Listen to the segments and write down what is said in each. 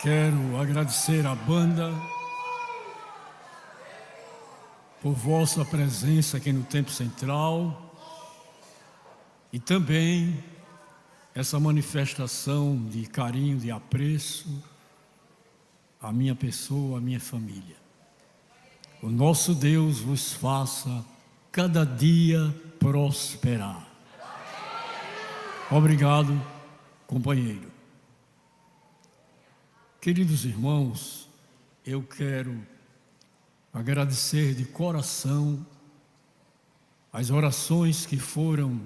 Quero agradecer à banda por vossa presença aqui no Templo Central e também essa manifestação de carinho, de apreço à minha pessoa, à minha família. O nosso Deus vos faça cada dia prosperar. Obrigado, companheiro. Queridos irmãos, eu quero agradecer de coração as orações que foram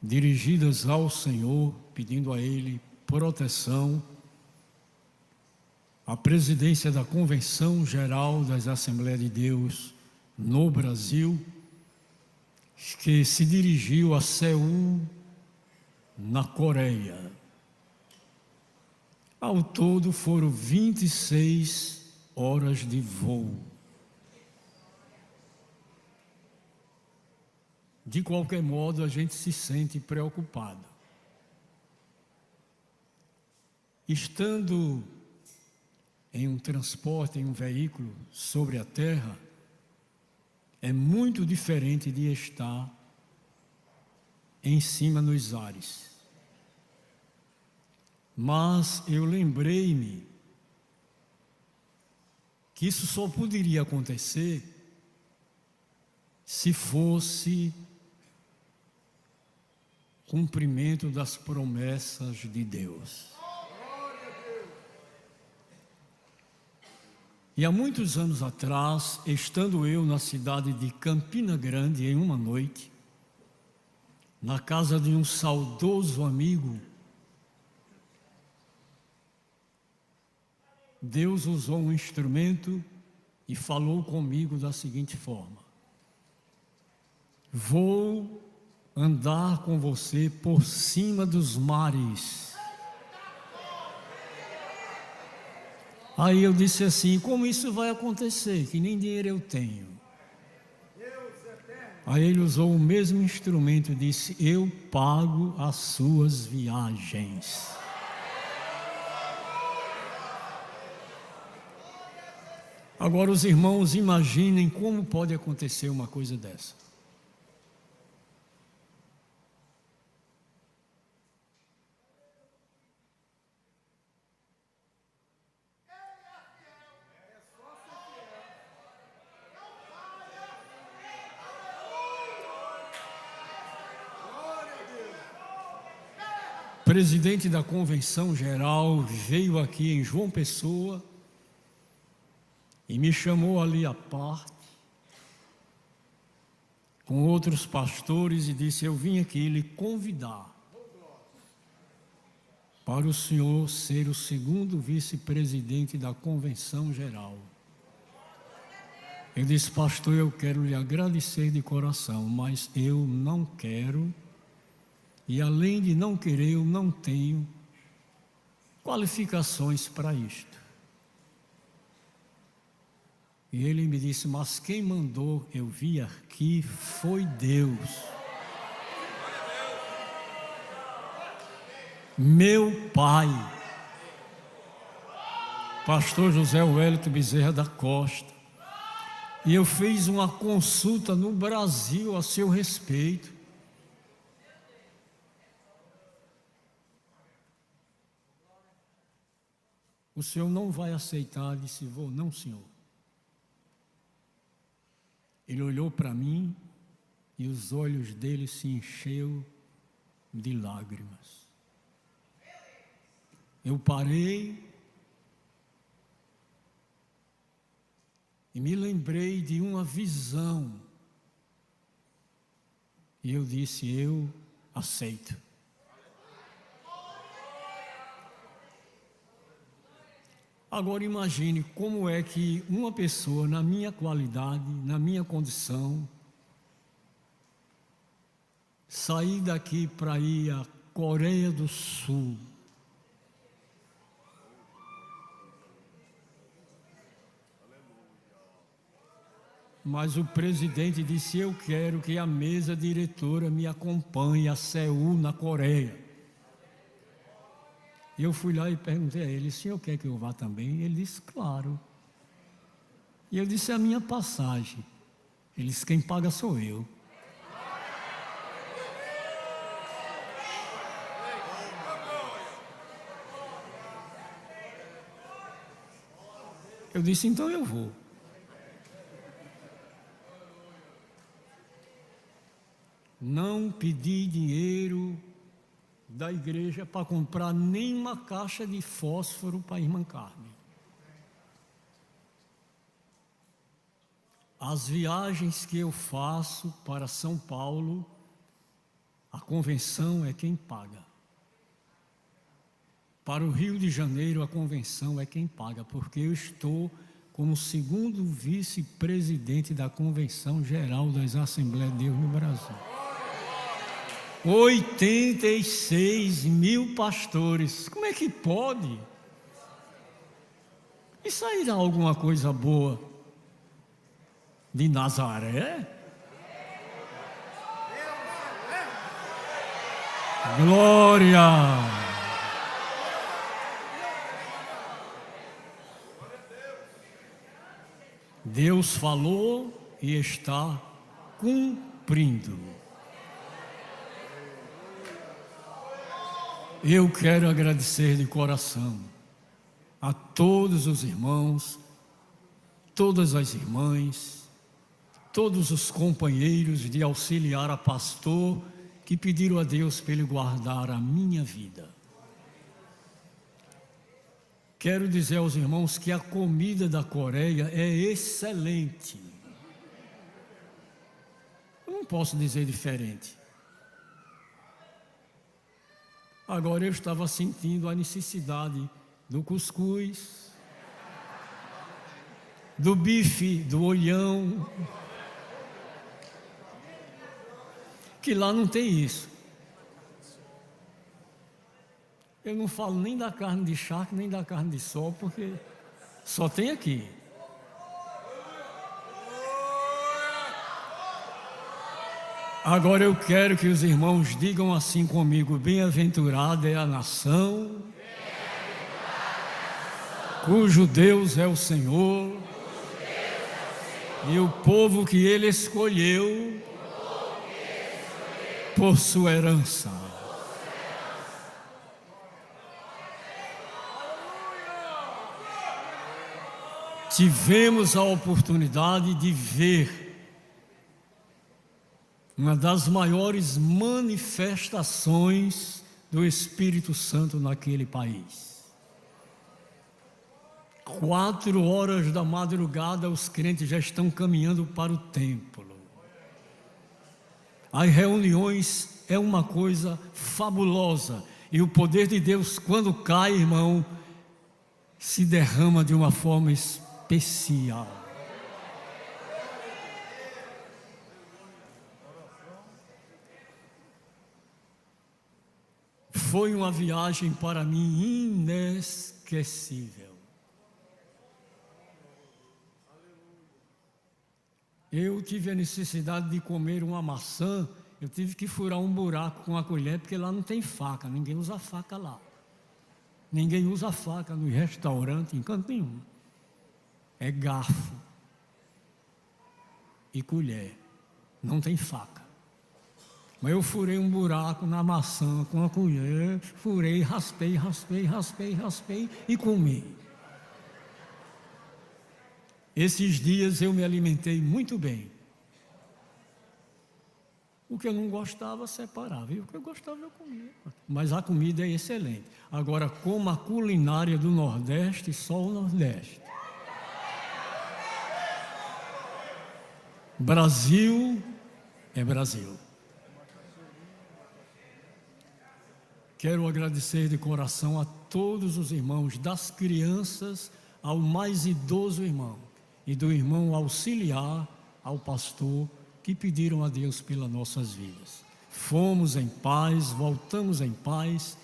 dirigidas ao Senhor, pedindo a Ele proteção, a presidência da Convenção Geral das Assembleias de Deus no Brasil, que se dirigiu a Seul, na Coreia. Ao todo foram 26 horas de voo. De qualquer modo, a gente se sente preocupado. Estando em um transporte, em um veículo sobre a terra, é muito diferente de estar em cima nos ares. Mas eu lembrei-me que isso só poderia acontecer se fosse cumprimento das promessas de Deus. E há muitos anos atrás, estando eu na cidade de Campina Grande, em uma noite, na casa de um saudoso amigo, Deus usou um instrumento e falou comigo da seguinte forma: vou andar com você por cima dos mares. Aí eu disse assim: como isso vai acontecer? Que nem dinheiro eu tenho. Aí ele usou o mesmo instrumento e disse: eu pago as suas viagens. Agora os irmãos imaginem como pode acontecer uma coisa dessa. O presidente da Convenção Geral veio aqui em João Pessoa e me chamou ali à parte, com outros pastores, e disse: eu vim aqui lhe convidar para o senhor ser o segundo vice-presidente da Convenção Geral. Eu disse: pastor, eu quero lhe agradecer de coração, mas eu não quero, e além de não querer, eu não tenho qualificações para isto. E ele me disse: mas quem mandou eu vir aqui foi Deus. Meu pai, pastor José Wellington Bezerra da Costa, e eu fiz uma consulta no Brasil a seu respeito. O senhor não vai aceitar? Eu disse: vou. Não, senhor. Ele olhou para mim e os olhos dele se encheu de lágrimas. Eu parei e me lembrei de uma visão. E eu disse: eu aceito. Agora imagine como é que uma pessoa, na minha qualidade, na minha condição, sair daqui para ir à Coreia do Sul, mas o presidente disse: eu quero que a mesa diretora me acompanhe a Seul, na Coreia. Eu fui lá e perguntei a ele: o senhor quer que eu vá também? Ele disse: claro. E eu disse: é a minha passagem. Ele disse: quem paga sou eu. Eu disse: então eu vou. Não pedi dinheiro da igreja para comprar nem uma caixa de fósforo para a irmã Carmen. As viagens que eu faço para São Paulo, a convenção é quem paga. Para o Rio de Janeiro, a convenção é quem paga, porque eu estou como segundo vice-presidente da Convenção Geral das Assembleias de Deus no Brasil. 86 mil pastores. Como é que pode? E sairá alguma coisa boa de Nazaré? Glória! Deus falou e está cumprindo. Eu quero agradecer de coração a todos os irmãos, todas as irmãs, todos os companheiros de auxiliar a pastor que pediram a Deus para Ele guardar a minha vida. Quero dizer aos irmãos que a comida da Coreia é excelente. Eu não posso dizer diferente. Agora eu estava sentindo a necessidade do cuscuz, do bife, do olhão, que lá não tem isso. Eu não falo nem da carne de charque, nem da carne de sol, porque só tem aqui. Agora eu quero que os irmãos digam assim comigo: bem-aventurada é a nação, cujo Deus é o Senhor, e o povo que Ele escolheu por sua herança. Tivemos a oportunidade de ver uma das maiores manifestações do Espírito Santo naquele país. 4 horas da madrugada, os crentes já estão caminhando para o templo. As reuniões é uma coisa fabulosa. E o poder de Deus, quando cai, irmão, se derrama de uma forma especial. Foi uma viagem para mim inesquecível. Eu tive a necessidade de comer uma maçã, eu tive que furar um buraco com a colher, porque lá não tem faca, ninguém usa faca lá. Ninguém usa faca no restaurante, em canto nenhum. É garfo e colher, não tem faca. Mas eu furei um buraco na maçã com a colher, furei, raspei e comi. Esses dias eu me alimentei muito bem. O que eu não gostava, separava. E o que eu gostava, eu comia. Mas a comida é excelente. Agora, como a culinária do Nordeste, só o Nordeste. Brasil é Brasil. Quero agradecer de coração a todos os irmãos, das crianças ao mais idoso irmão, e do irmão auxiliar ao pastor, que pediram a Deus pelas nossas vidas. Fomos em paz, voltamos em paz.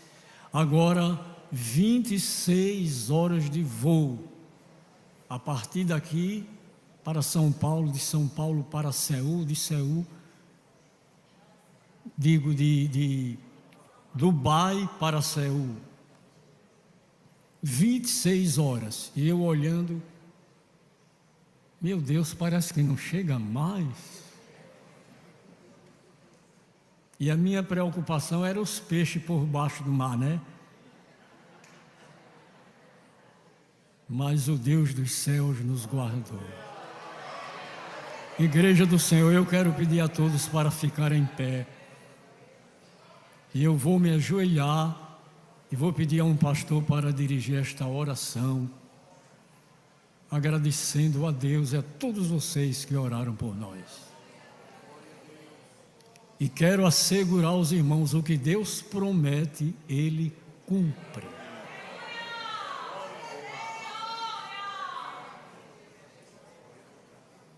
Agora, 26 horas de voo. A partir daqui para São Paulo, de São Paulo para Seul, de Seul, de Dubai para Seul. 26 horas. E eu olhando, meu Deus, parece que não chega mais. E a minha preocupação era os peixes por baixo do mar, né? Mas o Deus dos céus nos guardou. Igreja do Senhor, eu quero pedir a todos para ficarem em pé. E eu vou me ajoelhar e vou pedir a um pastor para dirigir esta oração, agradecendo a Deus e a todos vocês que oraram por nós. E quero assegurar aos irmãos, o que Deus promete, Ele cumpre.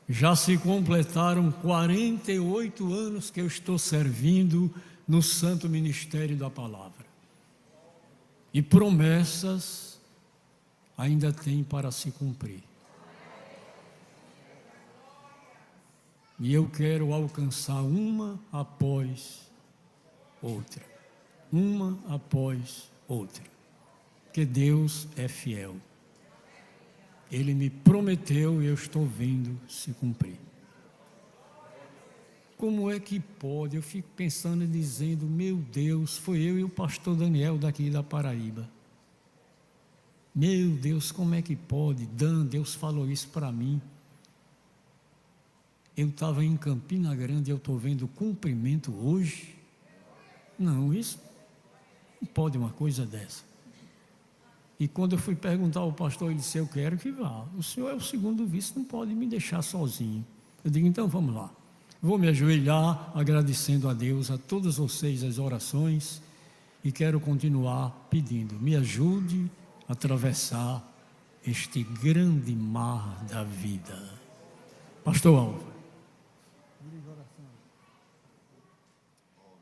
Já se completaram 48 anos que eu estou servindo no Santo Ministério da Palavra. E promessas ainda tem para se cumprir. E eu quero alcançar uma após outra. Uma após outra. Porque Deus é fiel. Ele me prometeu e eu estou vendo se cumprir. Como é que pode? Eu fico pensando e dizendo, meu Deus, foi eu e o pastor Daniel daqui da Paraíba. Meu Deus, como é que pode? Deus falou isso para mim. Eu estava em Campina Grande e eu estou vendo o cumprimento hoje. Não, isso não pode uma coisa dessa. E quando eu fui perguntar ao pastor, ele disse, eu quero que vá. O senhor é o segundo vice, não pode me deixar sozinho. Eu digo, então vamos lá. Vou me ajoelhar agradecendo a Deus, a todos vocês as orações e quero continuar pedindo, me ajude a atravessar este grande mar da vida. Pastor Álvaro.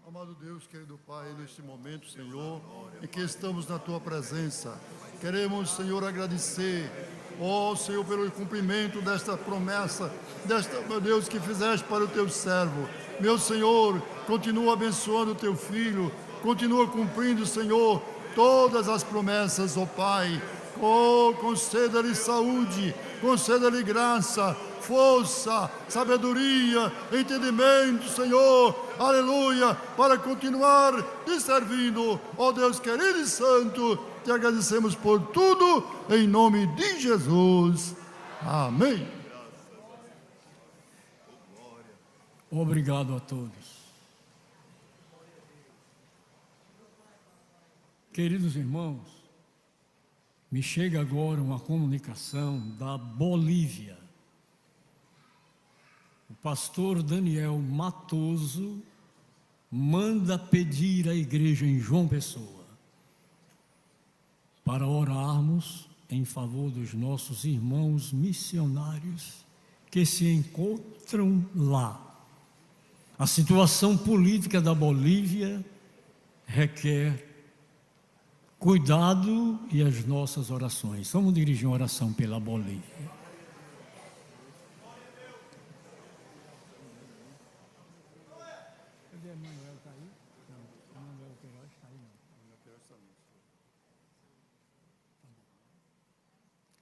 Amado Deus, querido Pai, neste momento, Senhor, em que estamos na Tua presença, queremos, Senhor, agradecer, ó Senhor, pelo cumprimento desta promessa, meu Deus, que fizeste para o Teu servo. Meu Senhor, continua abençoando o Teu Filho, continua cumprindo, Senhor, todas as promessas, ó Pai. Oh, conceda-lhe saúde, conceda-lhe graça, força, sabedoria, entendimento, Senhor, aleluia, para continuar te servindo, ó Deus querido e santo, te agradecemos por tudo, em nome de Jesus, amém. Obrigado a todos. Queridos irmãos, me chega agora uma comunicação da Bolívia. O pastor Daniel Matoso manda pedir à igreja em João Pessoa para orarmos em favor dos nossos irmãos missionários que se encontram lá. A situação política da Bolívia requer cuidado e as nossas orações. Vamos dirigir uma oração pela Bolívia.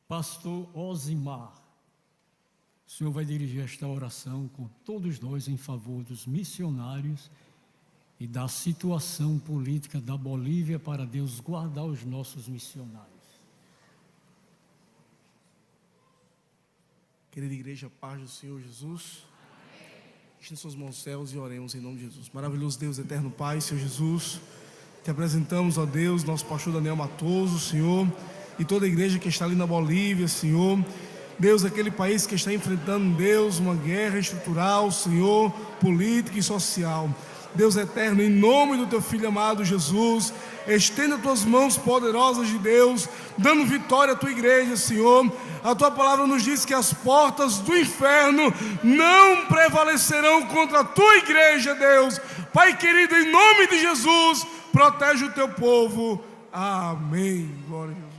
Pastor Osimar, o senhor vai dirigir esta oração com todos nós em favor dos missionários e da situação política da Bolívia para Deus guardar os nossos missionários. Querida igreja, paz do Senhor Jesus. Estende suas mãos aos céus e oremos em nome de Jesus. Maravilhoso Deus, eterno Pai, Senhor Jesus. Te apresentamos, ó Deus, nosso pastor Daniel Matoso, Senhor, e toda a igreja que está ali na Bolívia, Senhor. Deus, aquele país que está enfrentando, Deus, uma guerra estrutural, Senhor, política e social. Deus eterno, em nome do Teu Filho amado Jesus, estenda Tuas mãos poderosas de Deus, dando vitória à Tua igreja, Senhor. A Tua palavra nos diz que as portas do inferno não prevalecerão contra a Tua igreja, Deus. Pai querido, em nome de Jesus, protege o Teu povo. Amém. Glória a Jesus.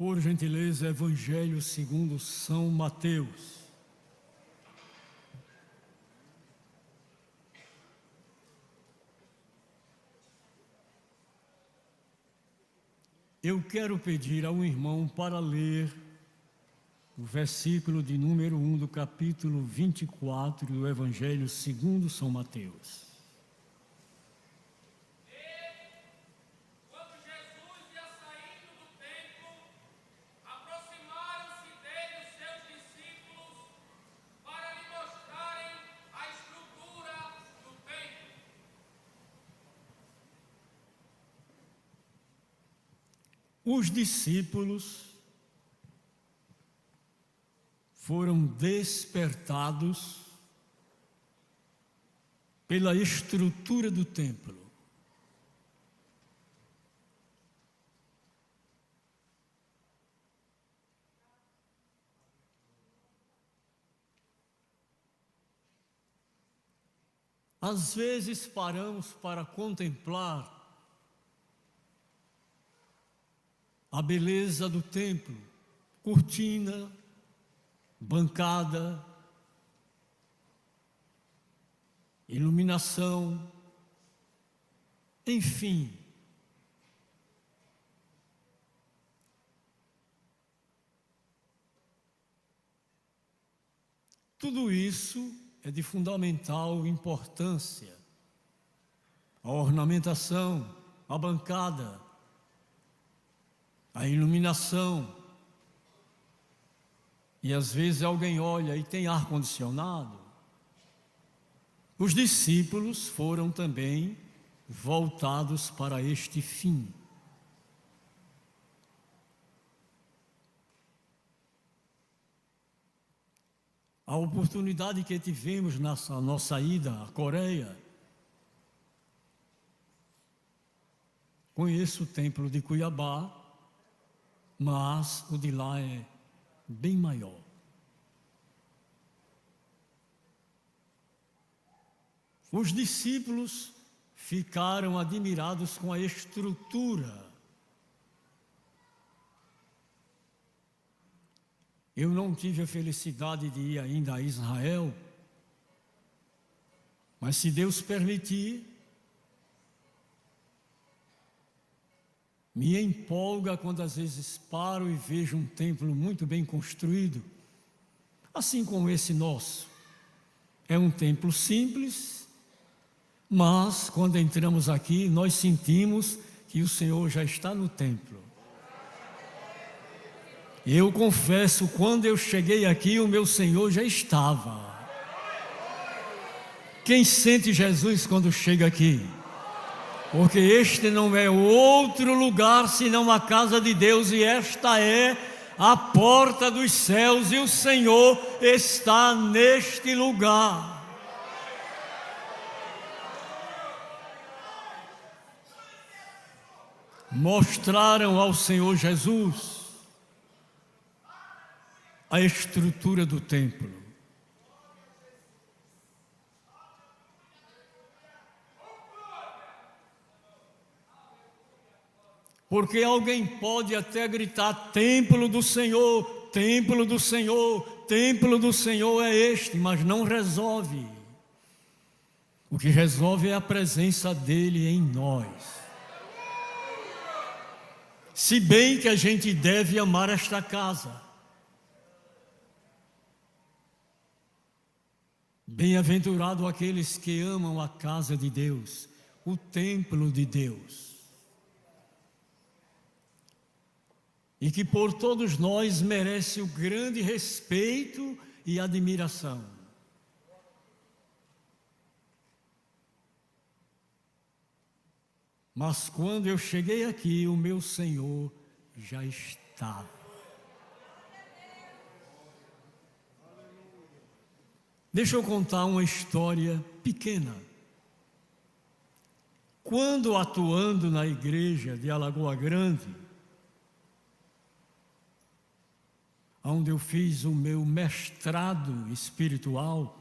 por gentileza, Evangelho segundo São Mateus. Eu quero pedir ao irmão para ler o versículo de número 1 do capítulo 24 do Evangelho segundo São Mateus. Quando Jesus ia saindo do templo, aproximaram-se dele os seus discípulos para lhe mostrarem a estrutura do templo. Os discípulos foram despertados pela estrutura do templo. Às vezes paramos para contemplar a beleza do templo, cortina, bancada, iluminação, enfim. Tudo isso é de fundamental importância. A ornamentação, a bancada, a iluminação. E às vezes alguém olha e tem ar-condicionado. Os discípulos foram também voltados para este fim. A oportunidade que tivemos nessa nossa ida à Coreia, conheço o templo de Cuiabá, mas o de lá é bem maior. Os discípulos ficaram admirados com a estrutura. Eu não tive a felicidade de ir ainda a Israel, mas se Deus permitir, me empolga quando às vezes paro e vejo um templo muito bem construído, assim como esse nosso. É um templo simples, mas quando entramos aqui, nós sentimos que o Senhor já está no templo. Eu confesso, quando eu cheguei aqui, o meu Senhor já estava. Quem sente Jesus quando chega aqui? Porque este não é outro lugar senão a casa de Deus, e esta é a porta dos céus, e o Senhor está neste lugar. Mostraram ao Senhor Jesus a estrutura do templo. Porque alguém pode até gritar: templo do Senhor, templo do Senhor, templo do Senhor é este, mas não resolve. O que resolve é a presença dele em nós. Se bem que a gente deve amar esta casa. Bem-aventurado aqueles que amam a casa de Deus, o templo de Deus. E que por todos nós merece o grande respeito e admiração. Mas quando eu cheguei aqui, o meu Senhor já estava. Deixa eu contar uma história pequena. Quando atuando na igreja de Alagoa Grande, onde eu fiz o meu mestrado espiritual,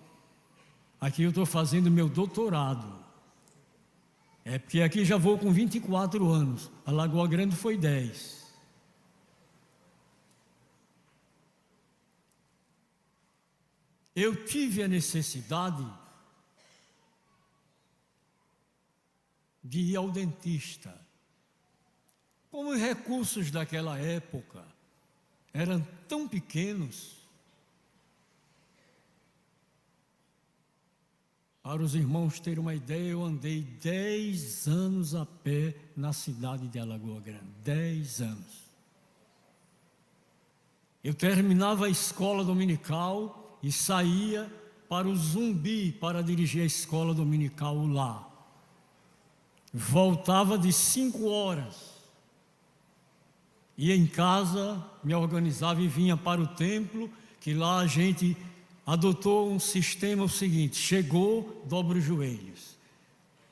aqui eu estou fazendo meu doutorado. É porque aqui já vou com 24 anos, Alagoa Grande foi 10. eu tive a necessidade de ir ao dentista. Como os recursos daquela época eram tão pequenos, para os irmãos terem uma ideia, eu andei 10 anos a pé na cidade de Alagoa Grande. 10 anos. Eu terminava a escola dominical e saía para o Zumbi para dirigir a escola dominical lá. Voltava de 5 horas. Ia em casa, me organizava e vinha para o templo, que lá a gente adotou um sistema o seguinte: chegou, dobra os joelhos.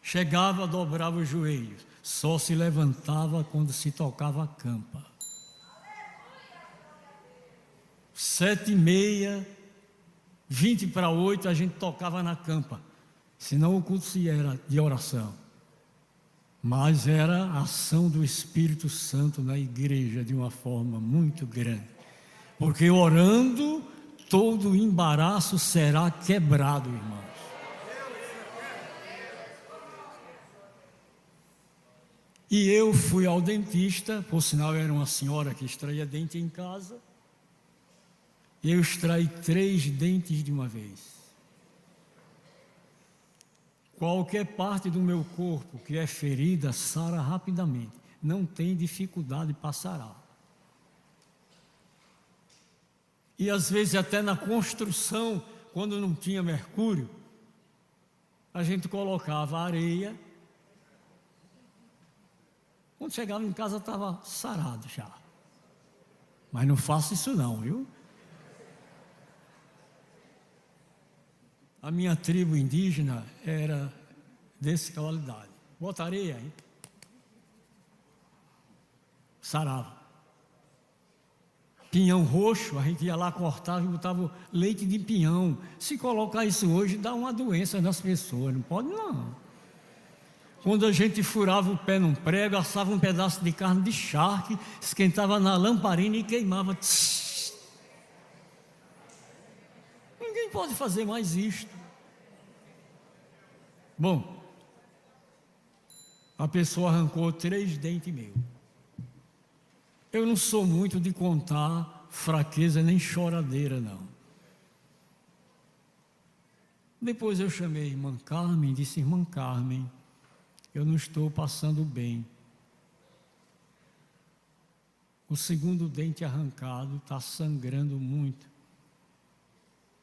Chegava, dobrava os joelhos. Só se levantava quando se tocava a campa. 7h30, 7:20, a gente tocava na campa. Senão o culto se era de oração. Mas era a ação do Espírito Santo na igreja de uma forma muito grande. Porque orando, todo embaraço será quebrado, irmãos. E eu fui ao dentista, por sinal era uma senhora que extraía dente em casa. E eu extraí 3 dentes de uma vez. Qualquer parte do meu corpo que é ferida, sara rapidamente. Não tem dificuldade para sarar. E às vezes até na construção, quando não tinha mercúrio, a gente colocava areia. Quando chegava em casa estava sarado já. Mas não faço isso não, viu? A minha tribo indígena era dessa qualidade. Bota areia aí. Sarava. Pinhão roxo, a gente ia lá, cortava e botava leite de pinhão. Se colocar isso hoje, dá uma doença nas pessoas. Não pode não. Quando a gente furava o pé num prego, assava um pedaço de carne de charque, esquentava na lamparina e queimava. Ninguém pode fazer mais isto. Bom, a pessoa arrancou 3 dentes meus. Eu não sou muito de contar fraqueza nem choradeira, não. Depois eu chamei a irmã Carmen e disse: irmã Carmen, eu não estou passando bem. O 2º dente arrancado está sangrando muito.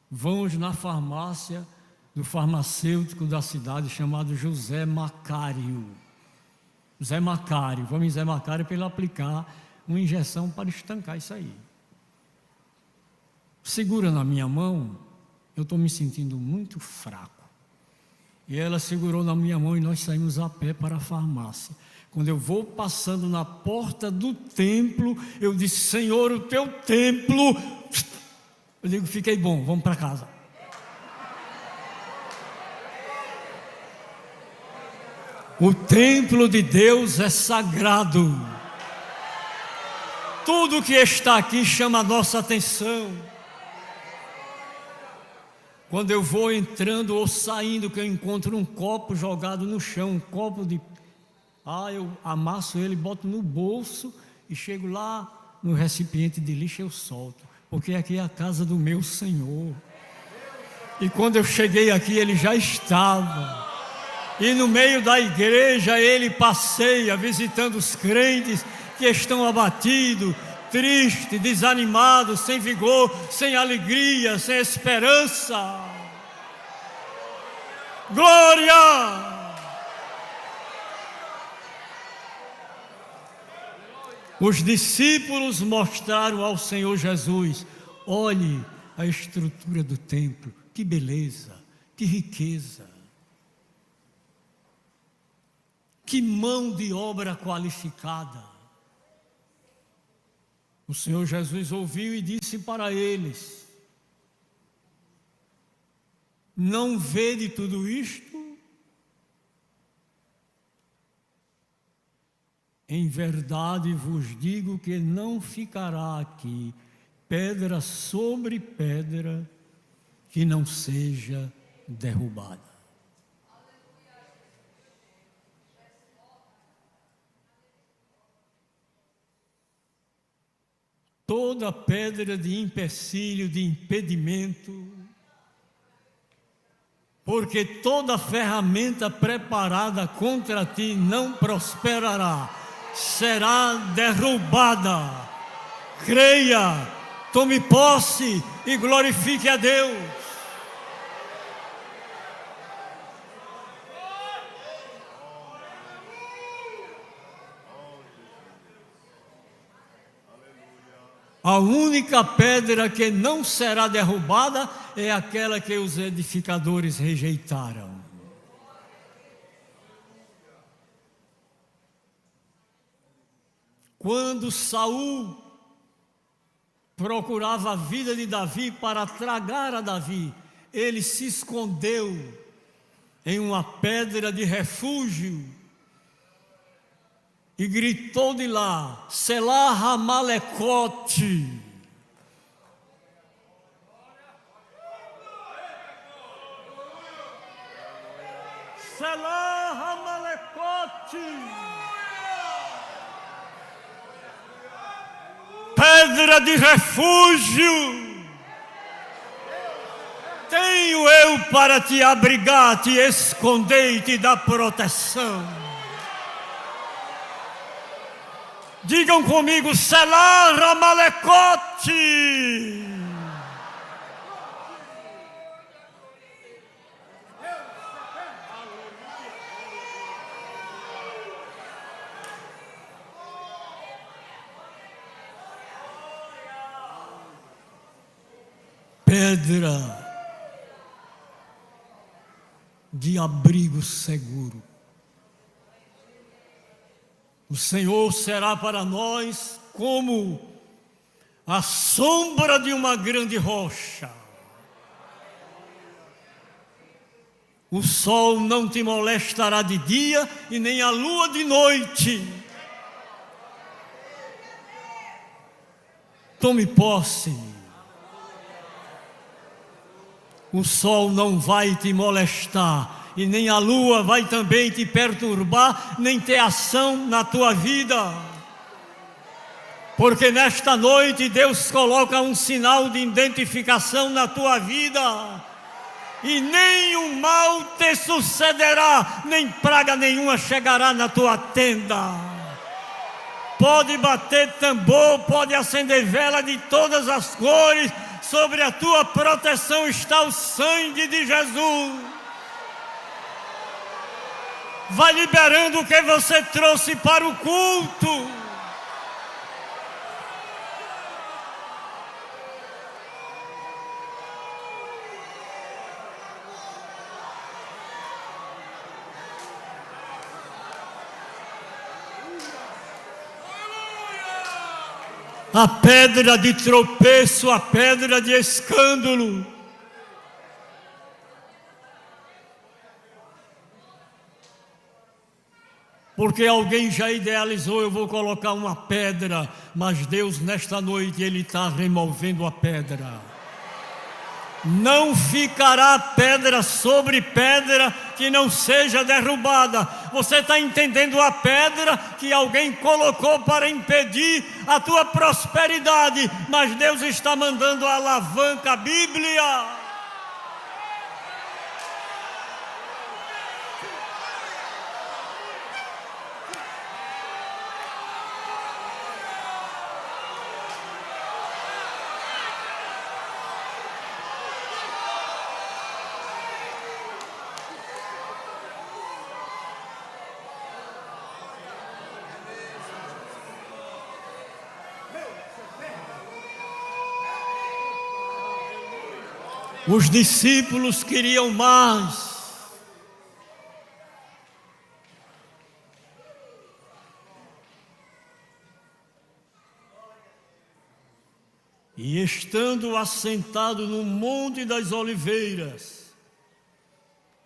Vamos na farmácia do farmacêutico da cidade chamado José Macário. Zé Macário, vamos em Zé Macário para ele aplicar uma injeção para estancar isso aí. Segura na minha mão, eu estou me sentindo muito fraco. E ela segurou na minha mão e nós saímos a pé para a farmácia. Quando eu vou passando na porta do templo, eu disse: Senhor, o teu templo... Eu digo: fiquei bom, vamos para casa. O templo de Deus é sagrado. Tudo que está aqui chama a nossa atenção. Quando eu vou entrando ou saindo, que eu encontro um copo jogado no chão, um copo de... eu amasso ele, boto no bolso e chego lá no recipiente de lixo eu solto. Porque aqui é a casa do meu Senhor. E quando eu cheguei aqui, ele já estava. E no meio da igreja, ele passeia visitando os crentes que estão abatidos, tristes, desanimados, sem vigor, sem alegria, sem esperança. Glória! Os discípulos mostraram ao Senhor Jesus: olhe a estrutura do templo, que beleza, que riqueza, que mão de obra qualificada. O Senhor Jesus ouviu e disse para eles: não vede tudo isto? Em verdade vos digo que não ficará aqui pedra sobre pedra que não seja derrubada. Toda pedra de empecilho, de impedimento, porque toda ferramenta preparada contra ti não prosperará, será derrubada. Creia, tome posse e glorifique a Deus. A única pedra que não será derrubada é aquela que os edificadores rejeitaram. Quando Saul procurava a vida de Davi para tragar a Davi, ele se escondeu em uma pedra de refúgio e gritou de lá: Selá Ramalecote. Selá Ramalecote. Pedra de refúgio. Tenho eu para te abrigar, te esconder e te dar proteção. Digam comigo, Selá Ramalecote. Pedra de abrigo seguro. O Senhor será para nós como a sombra de uma grande rocha. O sol não te molestará de dia e nem a lua de noite. Tome posse. O sol não vai te molestar e nem a lua vai também te perturbar, nem ter ação na tua vida. Porque nesta noite Deus coloca um sinal de identificação na tua vida. E nenhum mal te sucederá, nem praga nenhuma chegará na tua tenda. Pode bater tambor, pode acender vela de todas as cores, sobre a tua proteção está o sangue de Jesus. Vai liberando o que você trouxe para o culto. A pedra de tropeço, a pedra de escândalo. Porque alguém já idealizou, eu vou colocar uma pedra, mas Deus nesta noite Ele está removendo a pedra. Não ficará pedra sobre pedra que não seja derrubada. Você está entendendo a pedra que alguém colocou para impedir a tua prosperidade, mas Deus está mandando a alavanca, a Bíblia. Os discípulos queriam mais. E estando assentado no Monte das Oliveiras,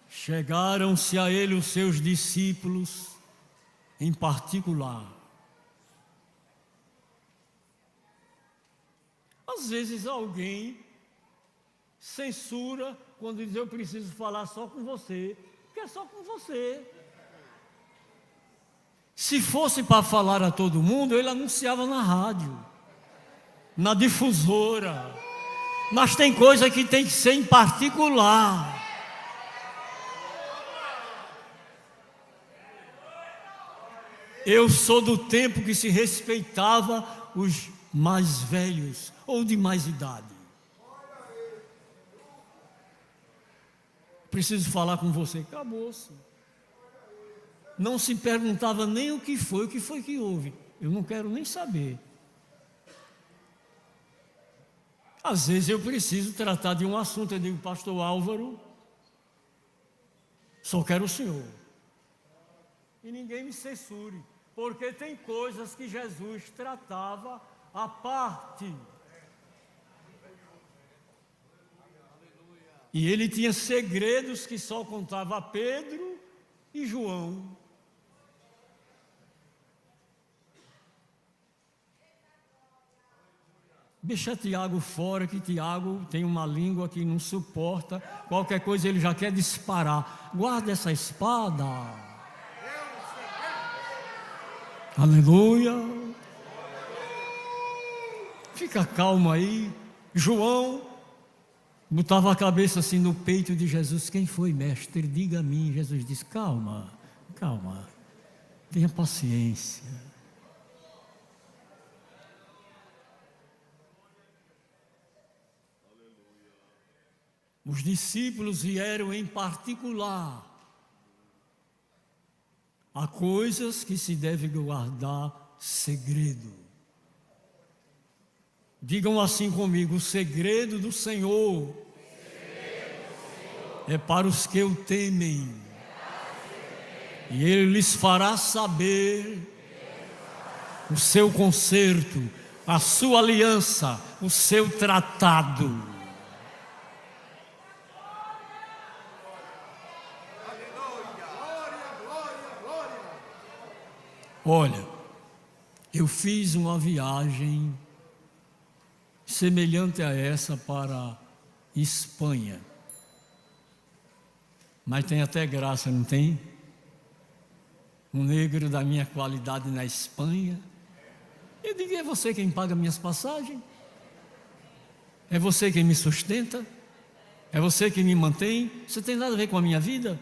chegaram-se a ele os seus discípulos em particular. Às vezes alguém censura quando diz eu preciso falar só com você, porque é só com você. Se fosse para falar a todo mundo, ele anunciava na rádio, na difusora. Mas tem coisa que tem que ser em particular. Eu sou do tempo que se respeitava os mais velhos ou de mais idade. Preciso falar com você. Acabou-se. Não se perguntava nem o que foi que houve. Eu não quero nem saber. Às vezes eu preciso tratar de um assunto. Eu digo, pastor Álvaro, só quero o senhor. E ninguém me censure, porque tem coisas que Jesus tratava à parte. E ele tinha segredos que só contava a Pedro e João. Deixa Tiago fora, que Tiago tem uma língua que não suporta. Qualquer coisa ele já quer disparar. Guarda essa espada. Aleluia. Fica calmo aí. João botava a cabeça assim no peito de Jesus. Quem foi, mestre? Diga a mim. Jesus disse, calma, calma. Tenha paciência. Os discípulos vieram em particular. Há coisas que se deve guardar segredo. Digam assim comigo, o segredo do Senhor é para os que o temem. E Ele lhes fará saber o seu concerto, a sua aliança, o seu tratado. Olha, eu fiz uma viagem semelhante a essa para a Espanha. Mas tem até graça, não tem? Um negro da minha qualidade na Espanha. Eu digo, é você quem paga minhas passagens? É você quem me sustenta? É você quem me mantém? Você tem nada a ver com a minha vida?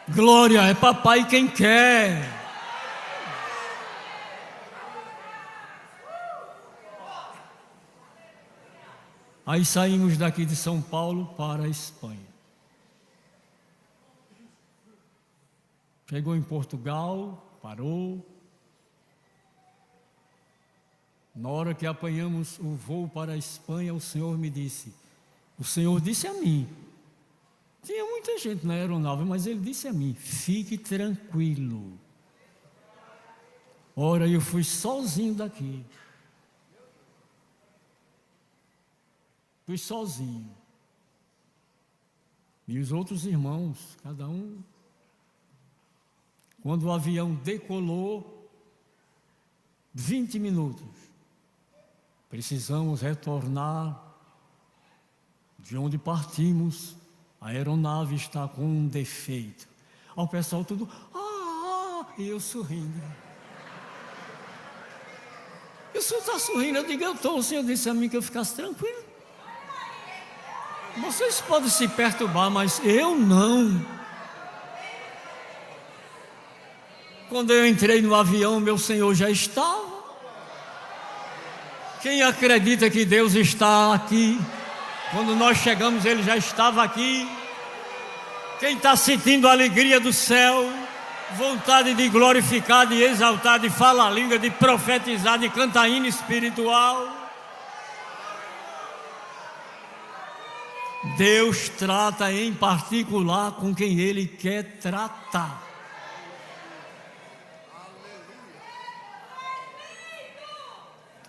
Glória, é papai quem quer. Aí saímos daqui de São Paulo para a Espanha. Chegou em Portugal, parou. Na hora que apanhamos o voo para a Espanha, o Senhor me disse, o Senhor disse a mim, tinha muita gente na aeronave, mas Ele disse a mim, fique tranquilo. Ora, eu fui sozinho daqui. Fui sozinho. E os outros irmãos, cada um. Quando o avião decolou, 20 minutos. Precisamos retornar de onde partimos. A aeronave está com um defeito. O pessoal tudo, e eu sorrindo. E o senhor está sorrindo? Eu digo, eu estou. O senhor disse a mim que eu ficasse tranquilo. Vocês podem se perturbar, mas eu não. Quando eu entrei no avião, meu Senhor já estava. Quem acredita que Deus está aqui? Quando nós chegamos, Ele já estava aqui. Quem está sentindo a alegria do céu, vontade de glorificar, de exaltar, de falar a língua, de profetizar, de cantar hino espiritual. Deus trata em particular com quem Ele quer tratar.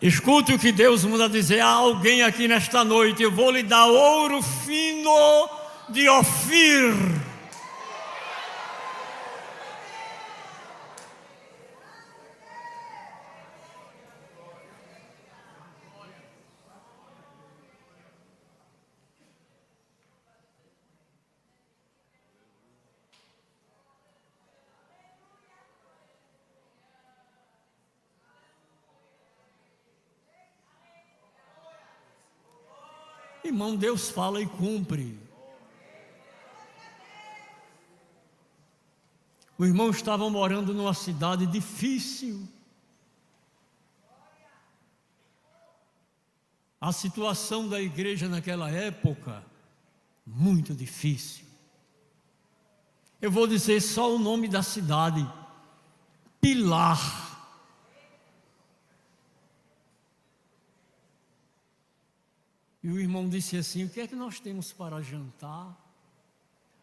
Escute o que Deus manda dizer a alguém aqui nesta noite. Eu vou lhe dar ouro fino de Ofir. Irmão, Deus fala e cumpre. O irmão estava morando numa cidade difícil. A situação da igreja naquela época, muito difícil. Eu vou dizer só o nome da cidade: Pilar. E o irmão disse assim: o que é que nós temos para jantar?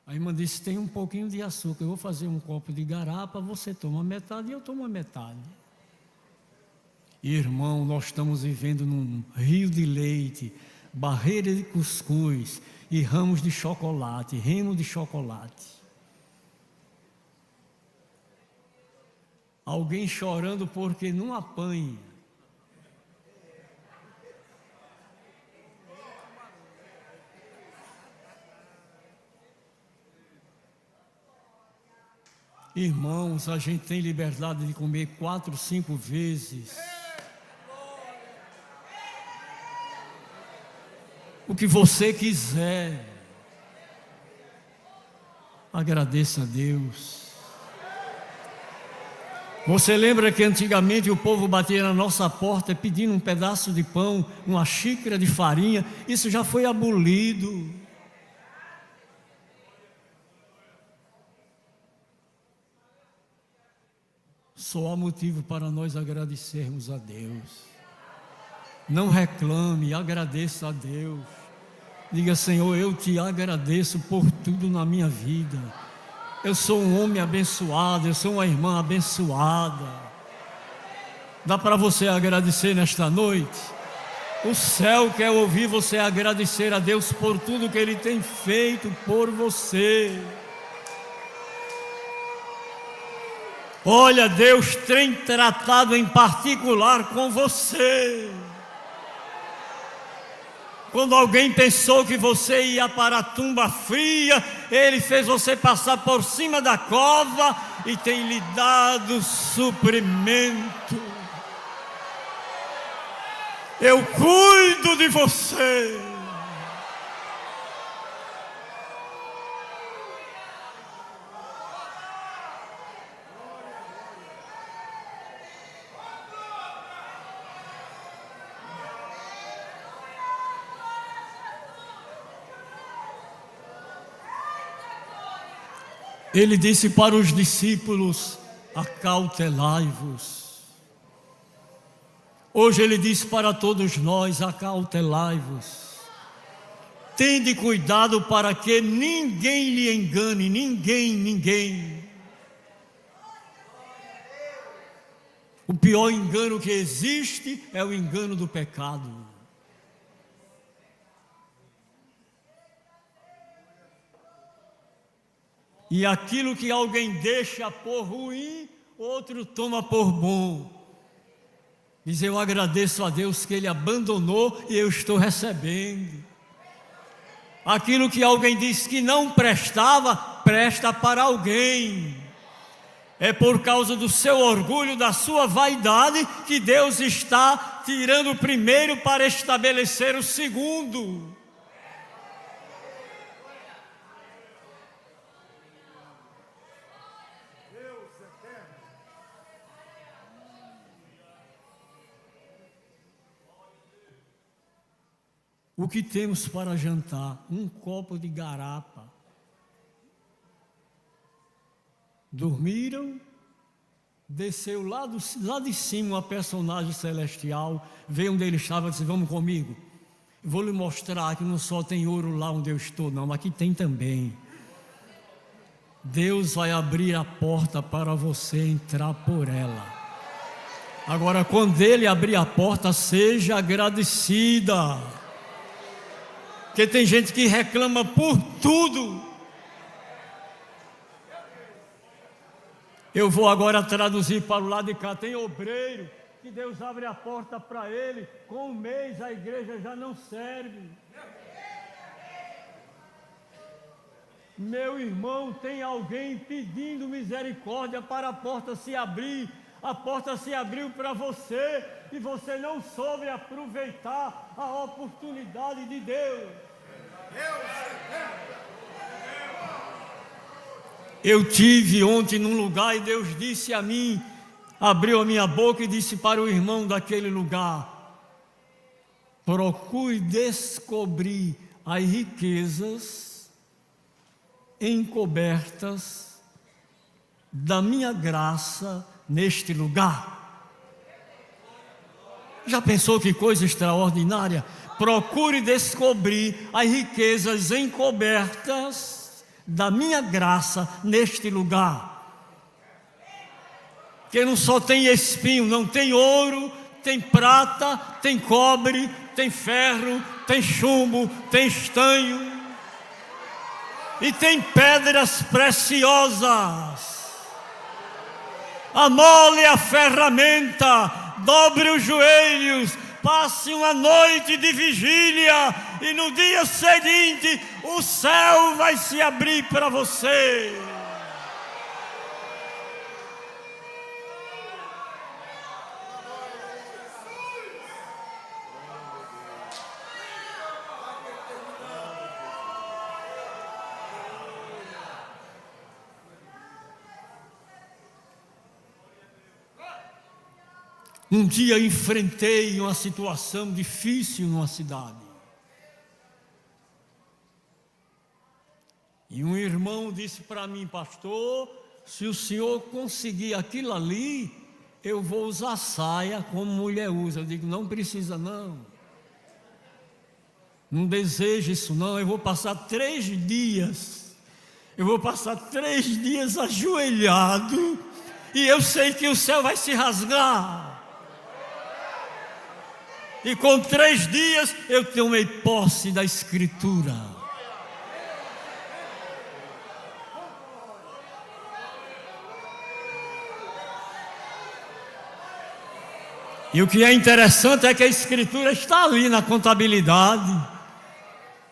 A irmã disse: tem um pouquinho de açúcar, eu vou fazer um copo de garapa, você toma metade e eu tomo a metade. Irmão, nós estamos vivendo num rio de leite, barreira de cuscuz e ramo de chocolate. Alguém chorando porque não apanha. Irmãos, a gente tem liberdade de comer 4, 5 vezes o que você quiser. Agradeça a Deus. Você lembra que antigamente o povo batia na nossa porta pedindo um pedaço de pão, uma xícara de farinha? Isso já foi abolido. Só há motivo para nós agradecermos a Deus. Não reclame, agradeça a Deus. Diga: Senhor, eu te agradeço por tudo na minha vida. Eu sou um homem abençoado, eu sou uma irmã abençoada. Dá para você agradecer nesta noite? O céu quer ouvir você agradecer a Deus por tudo que Ele tem feito por você. Olha, Deus tem tratado em particular com você. Quando alguém pensou que você ia para a tumba fria, Ele fez você passar por cima da cova e tem lhe dado suprimento. Eu cuido de você. Ele disse para os discípulos: acautelai-vos. Hoje Ele diz para todos nós: acautelai-vos. Tende cuidado para que ninguém lhe engane, ninguém. O pior engano que existe é o engano do pecado. E aquilo que alguém deixa por ruim, outro toma por bom. Diz: eu agradeço a Deus que Ele abandonou e eu estou recebendo. Aquilo que alguém disse que não prestava, presta para alguém. É por causa do seu orgulho, da sua vaidade, que Deus está tirando o primeiro para estabelecer o segundo. O que temos para jantar? Um copo de garapa. Dormiram, desceu lá de cima uma personagem celestial, veio onde ele estava e disse: vamos comigo. Vou lhe mostrar que não só tem ouro lá onde eu estou, não, aqui tem também. Deus vai abrir a porta para você entrar por ela. Agora, quando Ele abrir a porta, seja agradecida. Porque tem gente que reclama por tudo. Eu vou agora traduzir para o lado de cá. Tem obreiro que Deus abre a porta para ele, com um mês a igreja já não serve. Meu irmão, tem alguém pedindo misericórdia para a porta se abrir. A porta se abriu para você e você não soube aproveitar a oportunidade de Deus. Eu tive ontem num lugar e Deus disse a mim, abriu a minha boca e disse para o irmão daquele lugar: procure descobrir as riquezas encobertas da minha graça neste lugar. Já pensou que coisa extraordinária? Procure descobrir as riquezas encobertas da minha graça neste lugar. Que não só tem espinho, não tem ouro, tem prata, tem cobre, tem ferro, tem chumbo, tem estanho e tem pedras preciosas. Amole a ferramenta, dobre os joelhos, passe uma noite de vigília e no dia seguinte o céu vai se abrir para você. Um dia enfrentei uma situação difícil numa cidade. E um irmão disse para mim: pastor, se o senhor conseguir aquilo ali, eu vou usar saia como mulher usa. Eu digo: não precisa não. Não desejo isso não. Eu vou passar 3 dias. Eu vou passar 3 dias ajoelhado. E eu sei que o céu vai se rasgar. E com 3 dias eu tomei posse da Escritura. E o que é interessante é que a Escritura está ali na contabilidade.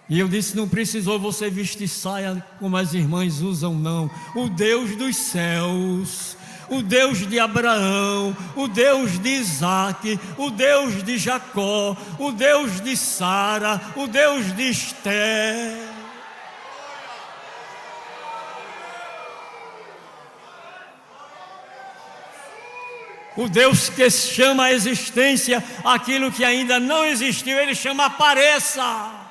E eu disse: não precisou você vestir saia como as irmãs usam não. O Deus dos céus, o Deus de Abraão, o Deus de Isaac, o Deus de Jacó, o Deus de Sara, o Deus de Esther. O Deus que chama à existência aquilo que ainda não existiu, Ele chama apareça.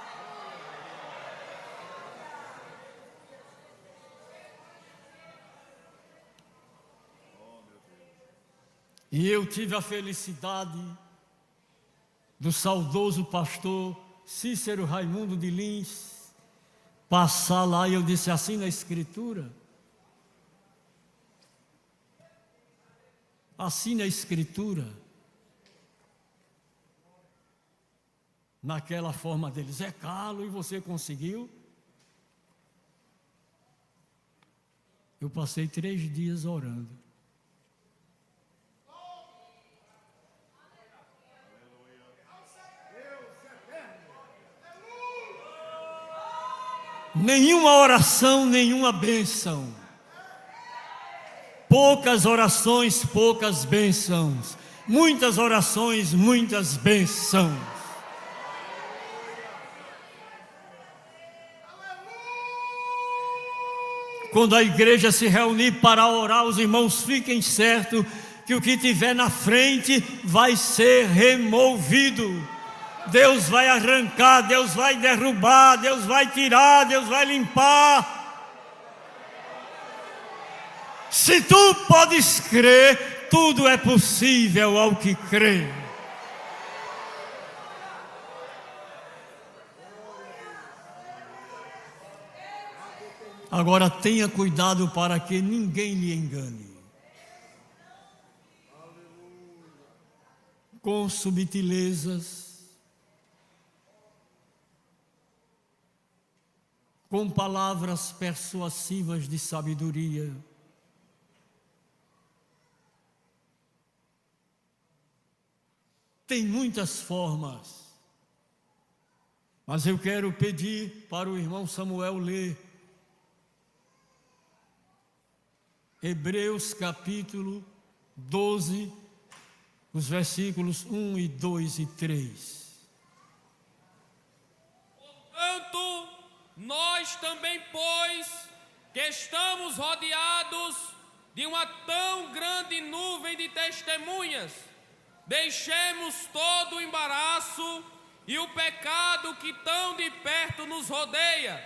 E eu tive a felicidade do saudoso pastor Cícero Raimundo de Lins passar lá, e eu disse assim na Escritura. Assim na Escritura. Naquela forma deles: é calo, e você conseguiu? Eu passei 3 dias orando. Nenhuma oração, nenhuma bênção. Poucas orações, poucas bênçãos. Muitas orações, muitas bênçãos. Quando a igreja se reunir para orar, os irmãos fiquem certos que o que tiver na frente vai ser removido. Deus vai arrancar, Deus vai derrubar, Deus vai tirar, Deus vai limpar. Se tu podes crer, tudo é possível ao que crê. Agora tenha cuidado para que ninguém lhe engane. Com subtilezas, com palavras persuasivas de sabedoria. Tem muitas formas, mas eu quero pedir para o irmão Samuel ler Hebreus capítulo 12, os versículos 1 e 2 e 3. Portanto, nós também, pois, que estamos rodeados de uma tão grande nuvem de testemunhas, deixemos todo o embaraço e o pecado que tão de perto nos rodeia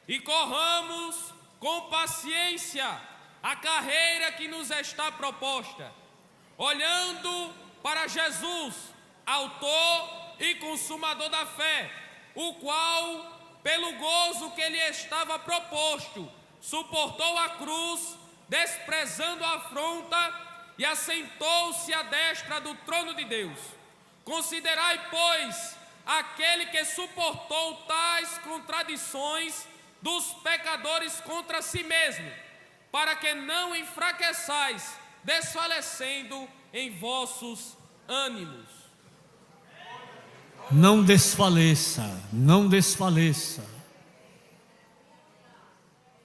e corramos com paciência a carreira que nos está proposta, olhando para Jesus, autor e consumador da fé, o qual, pelo gozo que lhe estava proposto, suportou a cruz, desprezando a afronta, e assentou-se à destra do trono de Deus. Considerai, pois, aquele que suportou tais contradições dos pecadores contra si mesmo, para que não enfraqueçais, desfalecendo em vossos ânimos. Não desfaleça, não desfaleça.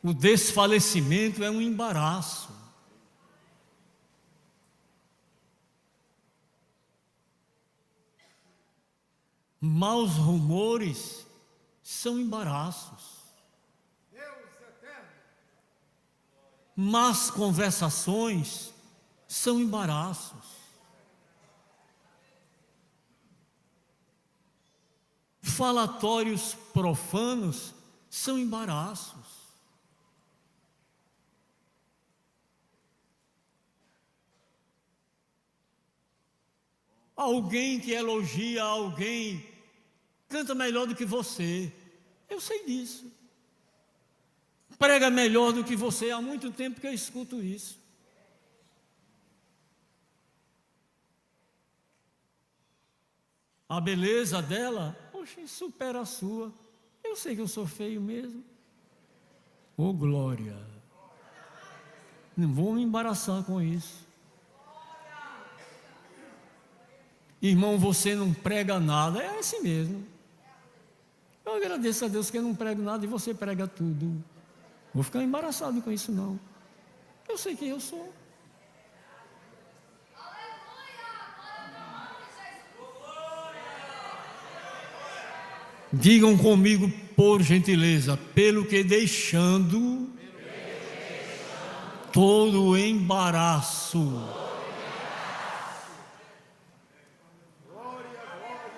O desfalecimento é um embaraço. Maus rumores são embaraços. Más conversações são embaraços. Falatórios profanos são embaraços. Alguém que elogia alguém canta melhor do que você. Eu sei disso. Prega melhor do que você. Há muito tempo que eu escuto isso. A beleza dela, poxa, supera a sua. Eu sei que eu sou feio mesmo. Ô glória. Não vou me embaraçar com isso. Irmão, você não prega nada. É assim mesmo. Eu agradeço a Deus que eu não prego nada e você prega tudo. Vou ficar embaraçado com isso não. Eu sei quem eu sou. Digam comigo, por gentileza, pelo que deixando todo o embaraço.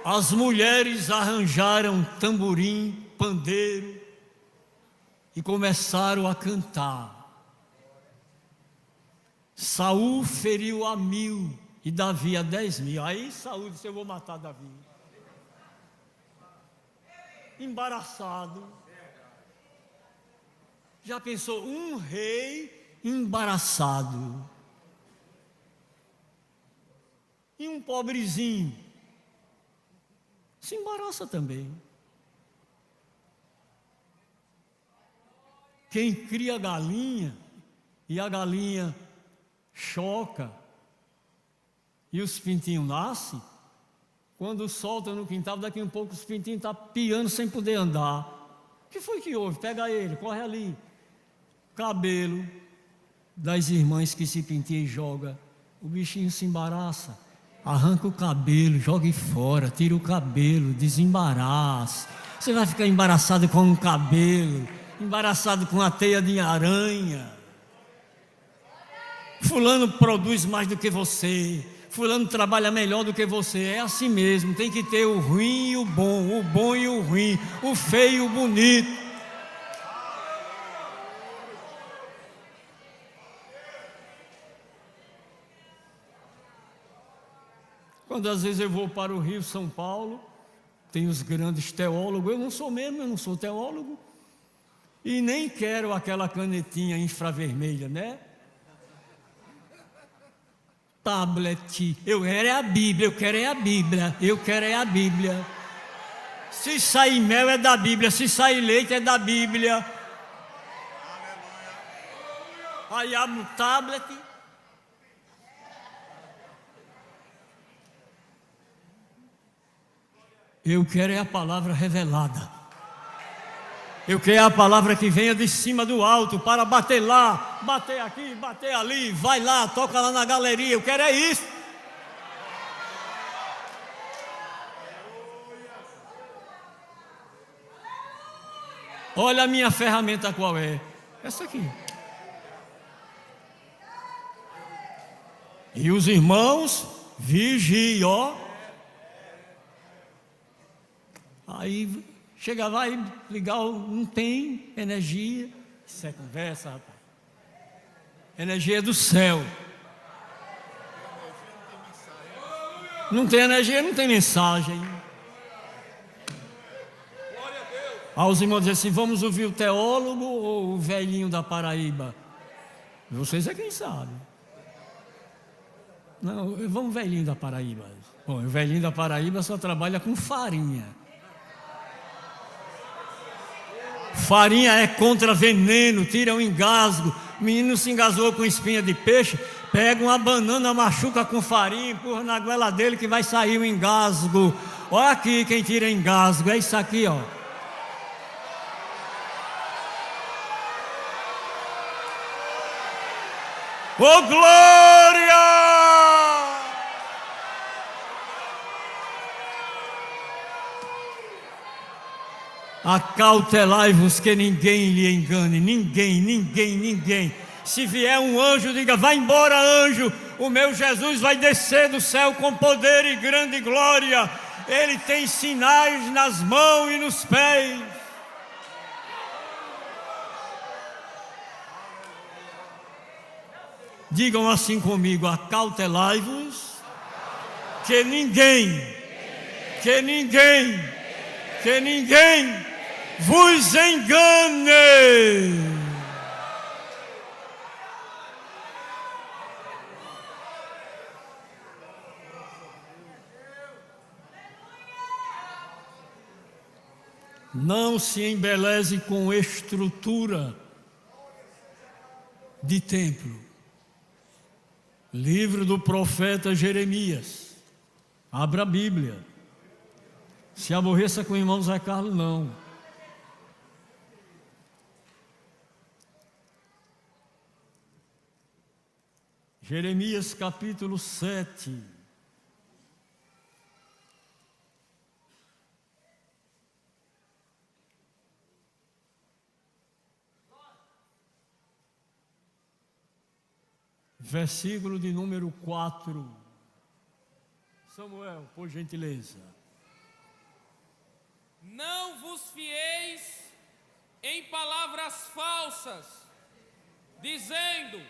As mulheres arranjaram tamborim, pandeiro e começaram a cantar. Saul feriu a 1000 e Davi a 10.000. Aí Saul disse: eu vou matar Davi. Embaraçado. Já pensou um rei embaraçado? E um pobrezinho se embaraça também. Quem cria galinha e a galinha choca e os pintinhos nascem, quando solta no quintal, daqui a um pouco os pintinhos estão piando sem poder andar. O que foi que houve? Pega ele, corre ali. Cabelo das irmãs que esse pintinho joga. O bichinho se embaraça. Arranca o cabelo, joga fora, tira o cabelo, desembaraça. Você vai ficar embaraçado com um cabelo, embaraçado com a teia de aranha. Fulano produz mais do que você. Fulano trabalha melhor do que você. É assim mesmo, tem que ter o ruim e o bom e o ruim, o feio e o bonito. Quando às vezes eu vou para o Rio, São Paulo, tem os grandes teólogos. Eu não sou mesmo, eu não sou teólogo. E nem quero aquela canetinha infravermelha, né? Tablet. Eu quero é a Bíblia, eu quero é a Bíblia, eu quero é a Bíblia. Se sair mel é da Bíblia, se sair leite é da Bíblia. Aí abre o tablet. Eu quero é a palavra revelada. Eu quero a palavra que venha de cima do alto para bater lá, bater aqui, bater ali, vai lá, toca lá na galeria. Eu quero é isso. Olha a minha ferramenta qual é. Essa aqui. E os irmãos vigiam, ó. Aí chega lá e ligar, não tem energia. Isso é conversa, rapaz. Energia do céu. Não tem energia, não tem mensagem. Aí os irmãos dizem assim: vamos ouvir o teólogo ou o velhinho da Paraíba? Vocês é quem sabe. Não, vamos o velhinho da Paraíba. Bom, o velhinho da Paraíba só trabalha com farinha. Farinha é contra veneno, tira o engasgo. O menino se engasgou com espinha de peixe, pega uma banana, machuca com farinha, empurra na goela dele que vai sair o engasgo. Olha aqui quem tira engasgo, é isso aqui, ó. Ô glória! Acautelai-vos que ninguém lhe engane, ninguém. Se vier um anjo, diga: vai embora, anjo, o meu Jesus vai descer do céu com poder e grande glória. Ele tem sinais nas mãos e nos pés. Digam assim comigo: acautelai-vos que ninguém vos engane. Não se embeleze com estrutura de templo. Livro do profeta Jeremias. Abra a Bíblia. Se aborreça com o irmão Zé Carlos, não. Jeremias capítulo 7. Versículo de número 4. Samuel, por gentileza. Não vos fieis em palavras falsas, dizendo: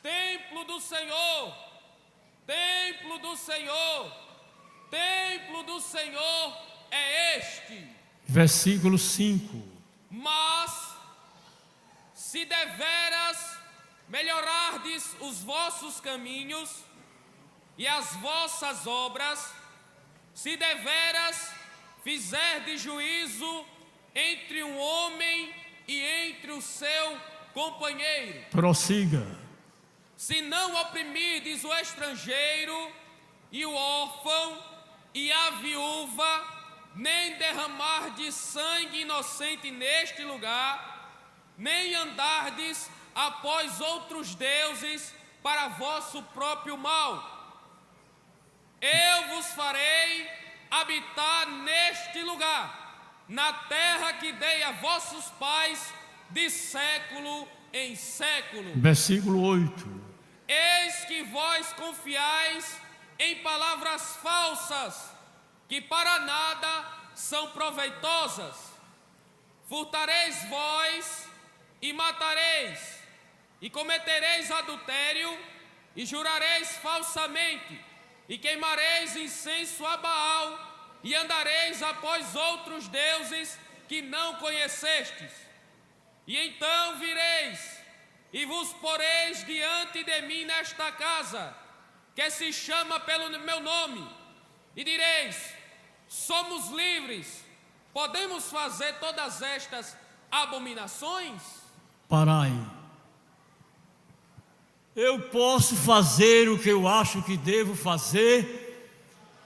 templo do Senhor, templo do Senhor, templo do Senhor é este. Versículo 5. Mas, se deveras melhorardes os vossos caminhos e as vossas obras, se deveras fizerdes juízo entre um homem e entre o seu companheiro. Prossiga. Se não oprimirdes o estrangeiro e o órfão e a viúva, nem derramardes sangue inocente neste lugar, nem andardes após outros deuses para vosso próprio mal, eu vos farei habitar neste lugar, na terra que dei a vossos pais de século em século. Versículo 8. Eis que vós confiais em palavras falsas, que para nada são proveitosas. Furtareis vós e matareis, e cometereis adultério, e jurareis falsamente, e queimareis incenso a Baal, e andareis após outros deuses que não conhecestes. E então vireis, e vos poreis diante de mim nesta casa, que se chama pelo meu nome, e direis: somos livres, podemos fazer todas estas abominações? Parai. Eu posso fazer o que eu acho que devo fazer,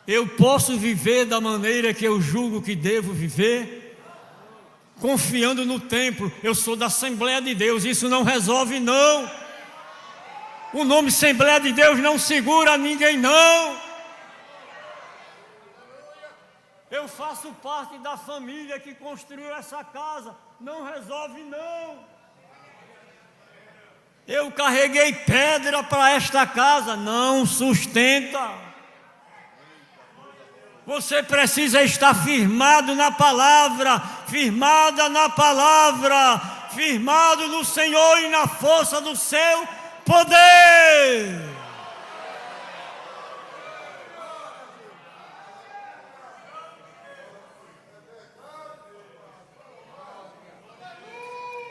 eu posso viver da maneira que eu julgo que devo viver, confiando no templo. Eu sou da Assembleia de Deus, isso não resolve não. O nome Assembleia de Deus não segura ninguém não. Eu faço parte da família que construiu essa casa, não resolve não. Eu carreguei pedra para esta casa, não sustenta. Você precisa estar firmado na palavra, firmada na palavra, firmado no Senhor e na força do seu poder.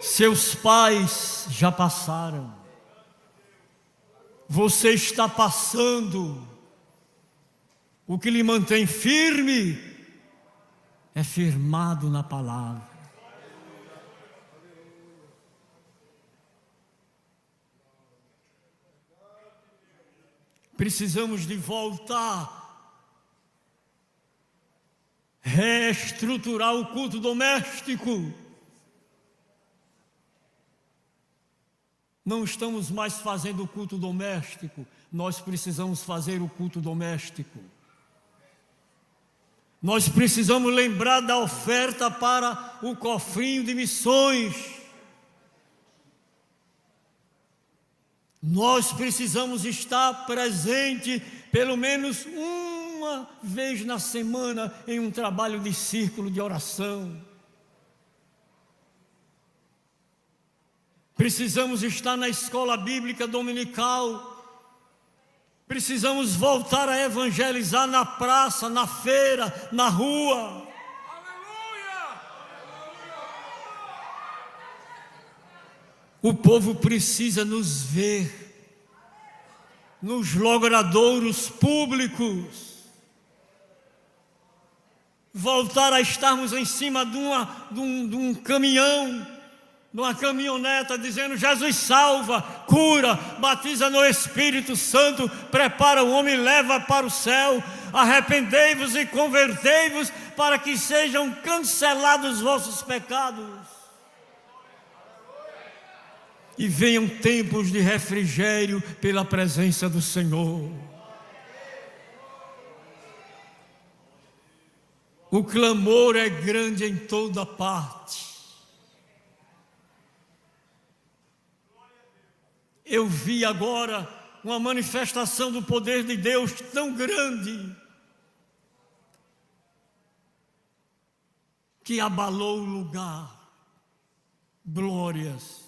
Seus pais já passaram. Você está passando. O que lhe mantém firme é firmado na palavra. Precisamos de voltar, reestruturar o culto doméstico. Não estamos mais fazendo o culto doméstico, nós precisamos fazer o culto doméstico. Nós precisamos lembrar da oferta para o cofrinho de missões. Nós precisamos estar presente pelo menos uma vez na semana em um trabalho de círculo de oração. Precisamos estar na escola bíblica dominical. Precisamos voltar a evangelizar na praça, na feira, na rua. O povo precisa nos ver nos logradouros públicos. Voltar a estarmos em cima de um caminhão, de uma caminhoneta, dizendo: Jesus salva, cura, batiza no Espírito Santo, prepara o homem e leva para o céu. Arrependei-vos e convertei-vos para que sejam cancelados os vossos pecados. E venham tempos de refrigério pela presença do Senhor. O clamor é grande em toda parte. Eu vi agora uma manifestação do poder de Deus tão grande que abalou o lugar. Glórias,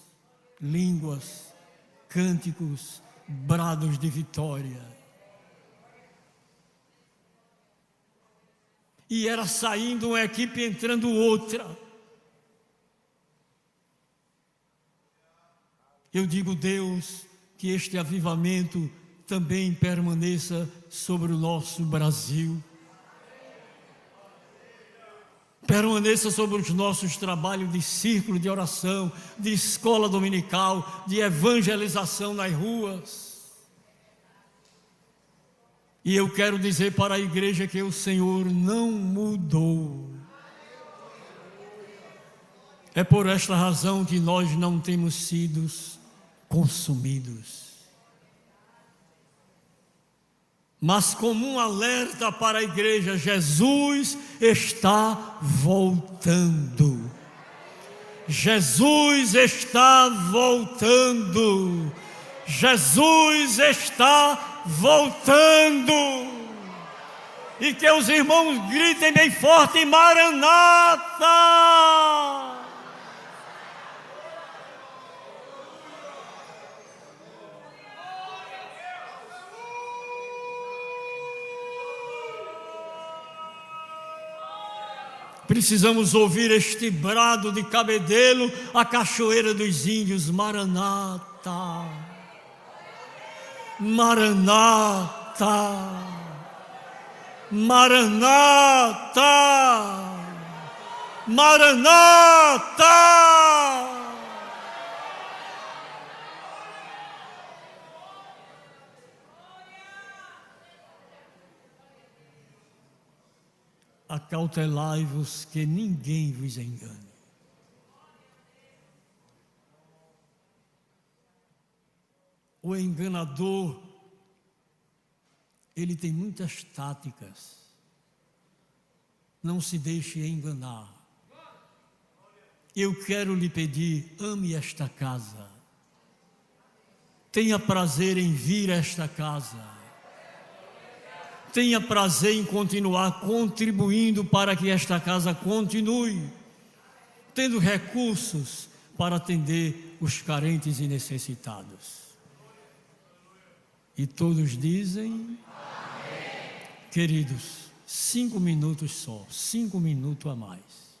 línguas, cânticos, brados de vitória. E era saindo uma equipe, entrando outra. Eu digo, Deus, que este avivamento também permaneça sobre o nosso Brasil. Permaneça sobre os nossos trabalhos de círculo de oração, de escola dominical, de evangelização nas ruas. E eu quero dizer para a igreja que o Senhor não mudou. É por esta razão que nós não temos sido consumidos. Mas como um alerta para a igreja, Jesus está voltando. Jesus está voltando. Jesus está voltando. E que os irmãos gritem bem forte: Maranata! Precisamos ouvir este brado de Cabedelo, a cachoeira dos índios: Maranata, Maranata, Maranata, Maranata. Acautelai-vos que ninguém vos engane. O enganador, ele tem muitas táticas. Não se deixe enganar. eu quero lhe pedir, ame esta casa. Tenha prazer em vir a esta casa. Tenha prazer em continuar contribuindo para que esta casa continue tendo recursos para atender os carentes e necessitados. E todos dizem, amém. Queridos, 5 minutos só, 5 minutos a mais.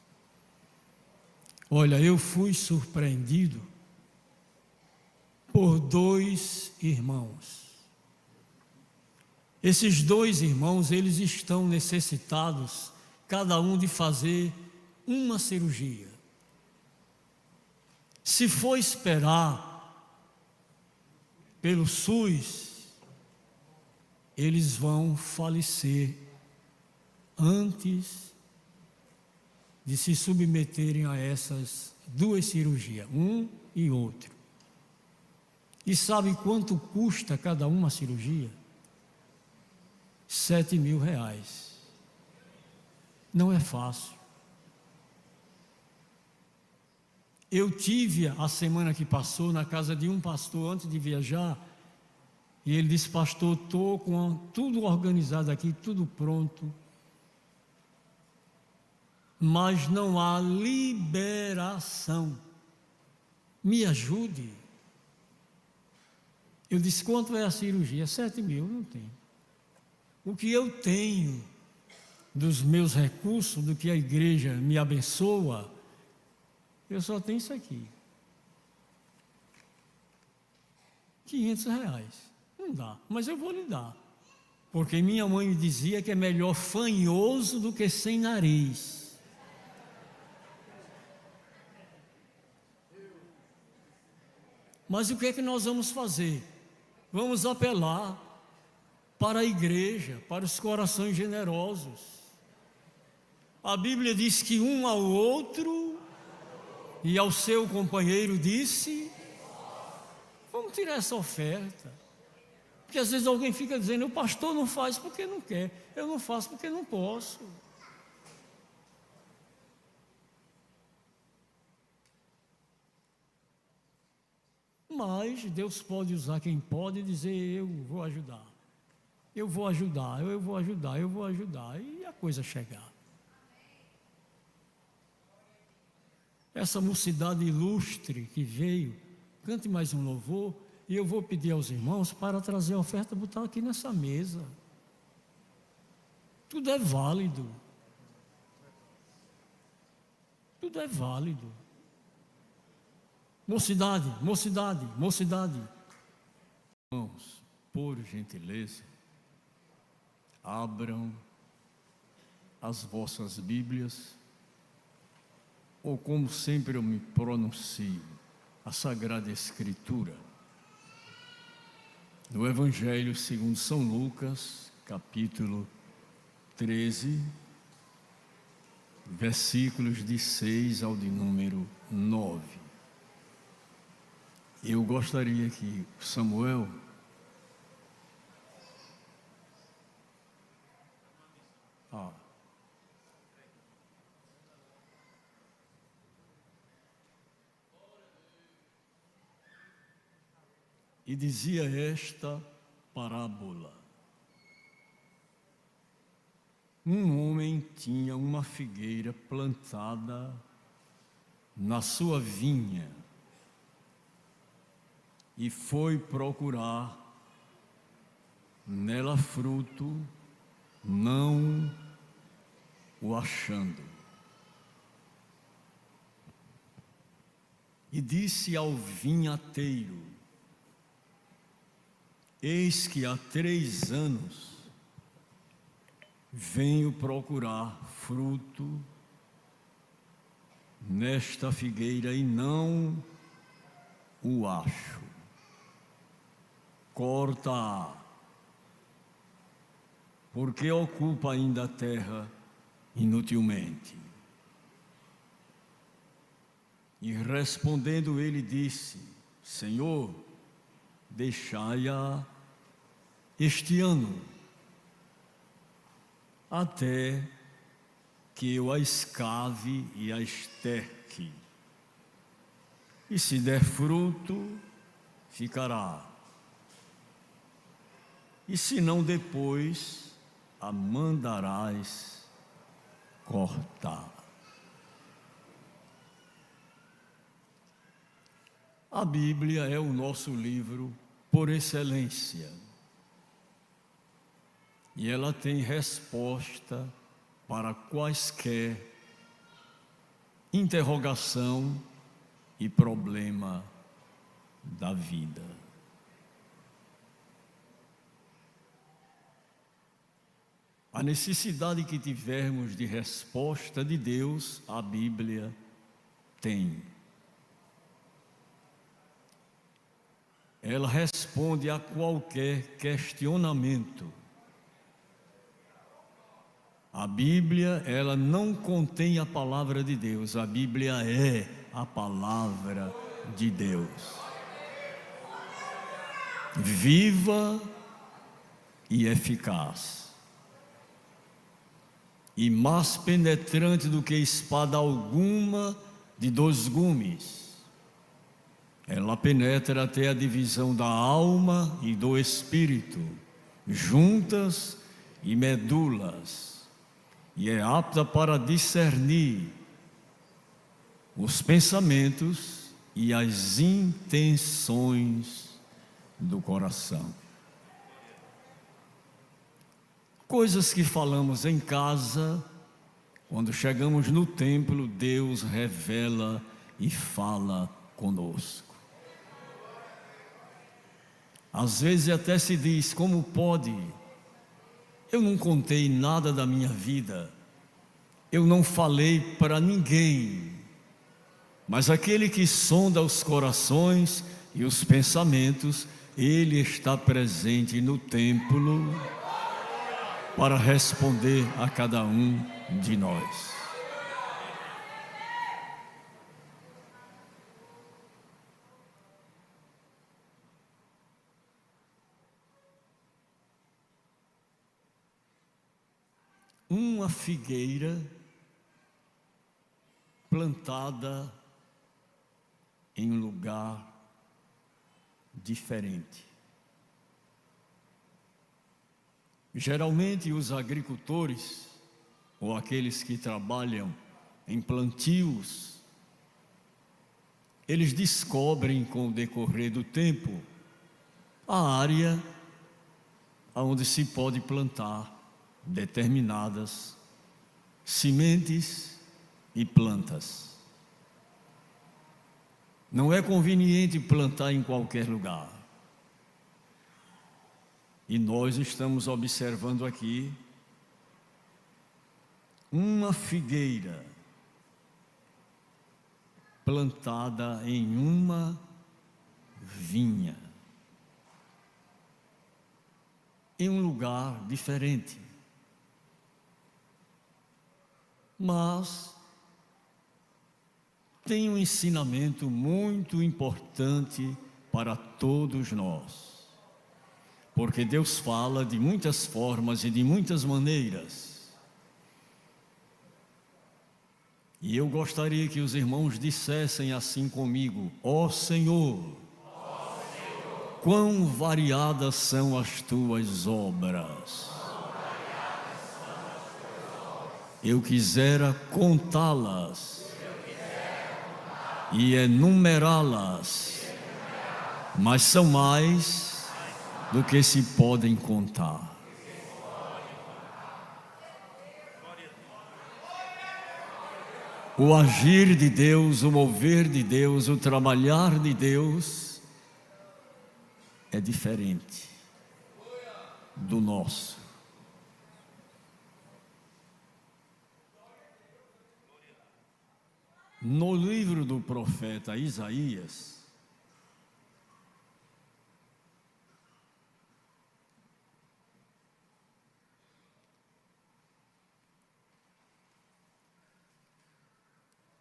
Olha, eu fui surpreendido por 2 irmãos. Esses 2 irmãos, eles estão necessitados, cada um de fazer uma cirurgia. Se for esperar pelo SUS, eles vão falecer antes de se submeterem a essas 2 cirurgias, um e outro. E sabe quanto custa cada uma cirurgia? R$7.000. Não é fácil. Eu tive a semana que passou na casa de um pastor antes de viajar, e ele disse, pastor, estou com tudo organizado aqui, tudo pronto, mas não há liberação. Me ajude. Eu disse, quanto é a cirurgia? 7.000, não tem. O que eu tenho dos meus recursos, do que a igreja me abençoa, eu só tenho isso aqui. R$500. Não dá, mas eu vou lhe dar. Porque minha mãe me dizia que é melhor fanhoso do que sem nariz. Mas o que é que nós vamos fazer? Vamos apelar para a igreja, para os corações generosos. A Bíblia diz que um ao outro e ao seu companheiro disse, vamos tirar essa oferta. Porque às vezes alguém fica dizendo, o pastor não faz porque não quer, eu não faço porque não posso. Mas Deus pode usar quem pode e dizer, eu vou ajudar. Eu vou ajudar, eu vou ajudar, eu vou ajudar, e a coisa chegar. Essa mocidade ilustre que veio, cante mais um louvor, e eu vou pedir aos irmãos para trazer a oferta e botar aqui nessa mesa. Tudo é válido. Tudo é válido. Mocidade, mocidade, mocidade. Irmãos, por gentileza, abram as vossas Bíblias, ou como sempre eu me pronuncio, a Sagrada Escritura, no Evangelho segundo São Lucas, capítulo 13, versículos de 6 ao de número 9. Eu gostaria que Samuel e dizia esta parábola. Um homem tinha uma figueira plantada na sua vinha e foi procurar nela fruto, não o achando. E disse ao vinhateiro, eis que há 3 anos venho procurar fruto nesta figueira e não o acho. Corta-a, porque ocupa ainda a terra inutilmente. E respondendo ele disse, Senhor, deixai-a este ano, até que eu a escave e a esterque. e se der fruto, ficará. E se não, depois a mandarás cortar. A Bíblia é o nosso livro por excelência. E ela tem resposta para quaisquer interrogação e problema da vida. A necessidade que tivermos de resposta de Deus, a Bíblia tem. Ela responde a qualquer questionamento. A Bíblia, ela não contém a palavra de Deus, a Bíblia é a palavra de Deus. Viva e eficaz. E mais penetrante do que espada alguma de 2 gumes. Ela penetra até a divisão da alma e do espírito, juntas e medulas, e é apta para discernir os pensamentos e as intenções do coração. Coisas que falamos em casa, quando chegamos no templo, Deus revela e fala conosco. Às vezes até se diz, como pode? Eu não contei nada da minha vida, eu não falei para ninguém, mas aquele que sonda os corações e os pensamentos, ele está presente no templo para responder a cada um de nós. Uma figueira plantada em um lugar diferente. Geralmente os agricultores ou aqueles que trabalham em plantios, eles descobrem com o decorrer do tempo a área onde se pode plantar determinadas sementes e plantas. Não é conveniente plantar em qualquer lugar. E nós estamos observando aqui uma figueira plantada em uma vinha, em um lugar diferente. Mas tem um ensinamento muito importante para todos nós. Porque Deus fala de muitas formas e de muitas maneiras. E eu gostaria que os irmãos dissessem assim comigo: ó Senhor, quão variadas são as tuas obras. Eu quisera contá-las e enumerá-las, mas são mais do que se podem contar. O agir de Deus, o mover de Deus, o trabalhar de Deus é diferente do nosso. No livro do profeta Isaías,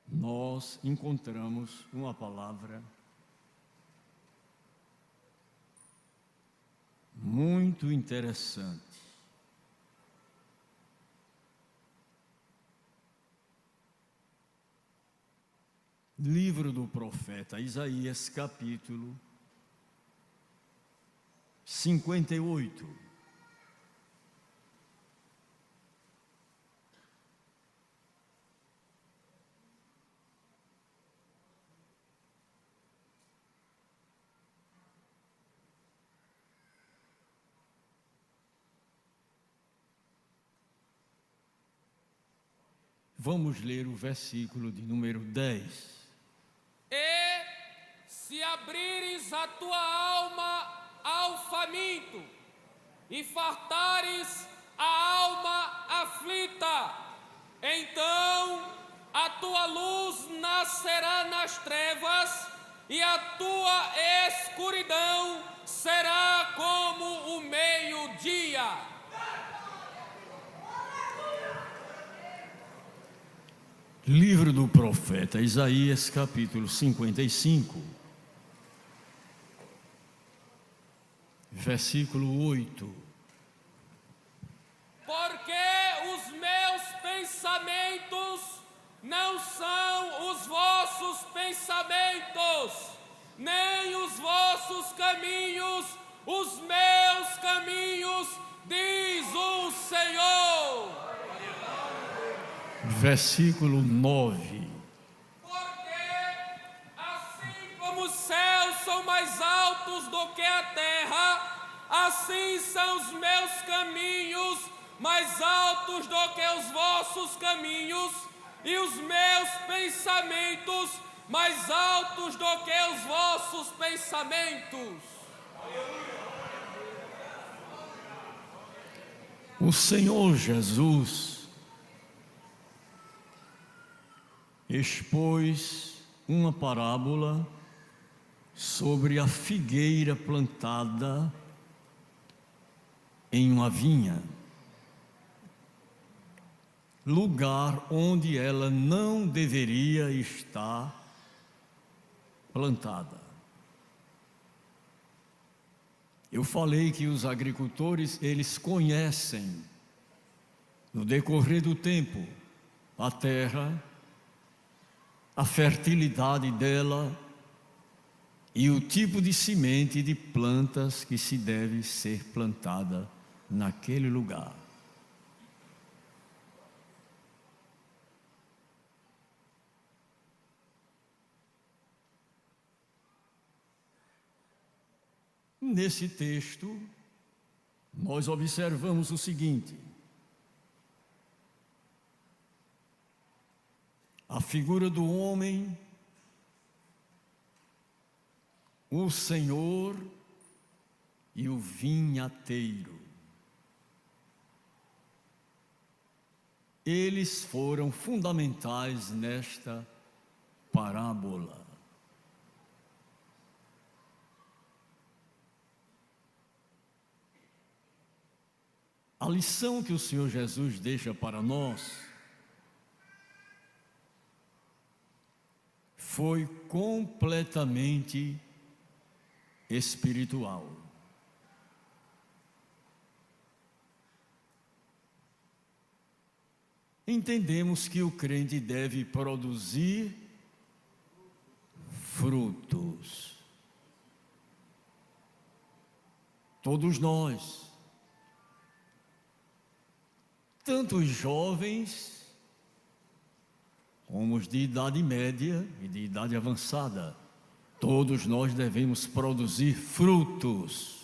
nós encontramos uma palavra muito interessante. Livro do profeta Isaías, capítulo 58. Vamos ler o versículo de número 10. E se abrires a tua alma ao faminto, e fartares a alma aflita, então a tua luz nascerá nas trevas, e a tua escuridão será como o meio-dia. Livro do profeta Isaías, capítulo 55, versículo 8. Porque os meus pensamentos não são os vossos pensamentos, nem os vossos caminhos, os meus caminhos, diz o Senhor. Versículo 9. Porque assim como os céus são mais altos do que a terra, assim são os meus caminhos mais altos do que os vossos caminhos, e os meus pensamentos mais altos do que os vossos pensamentos. O Senhor Jesus expôs uma parábola sobre a figueira plantada em uma vinha, lugar onde ela não deveria estar plantada. Eu falei que os agricultores, eles conhecem, no decorrer do tempo, a terra, a fertilidade dela e o tipo de semente de plantas que se deve ser plantada naquele lugar. Nesse texto, nós observamos o seguinte: a figura do homem, o Senhor e o vinhateiro. Eles foram fundamentais nesta parábola. A lição que o Senhor Jesus deixa para nós foi completamente espiritual. Entendemos que o crente deve produzir frutos. Todos nós, tanto os jovens como os de idade média e de idade avançada, todos nós devemos produzir frutos.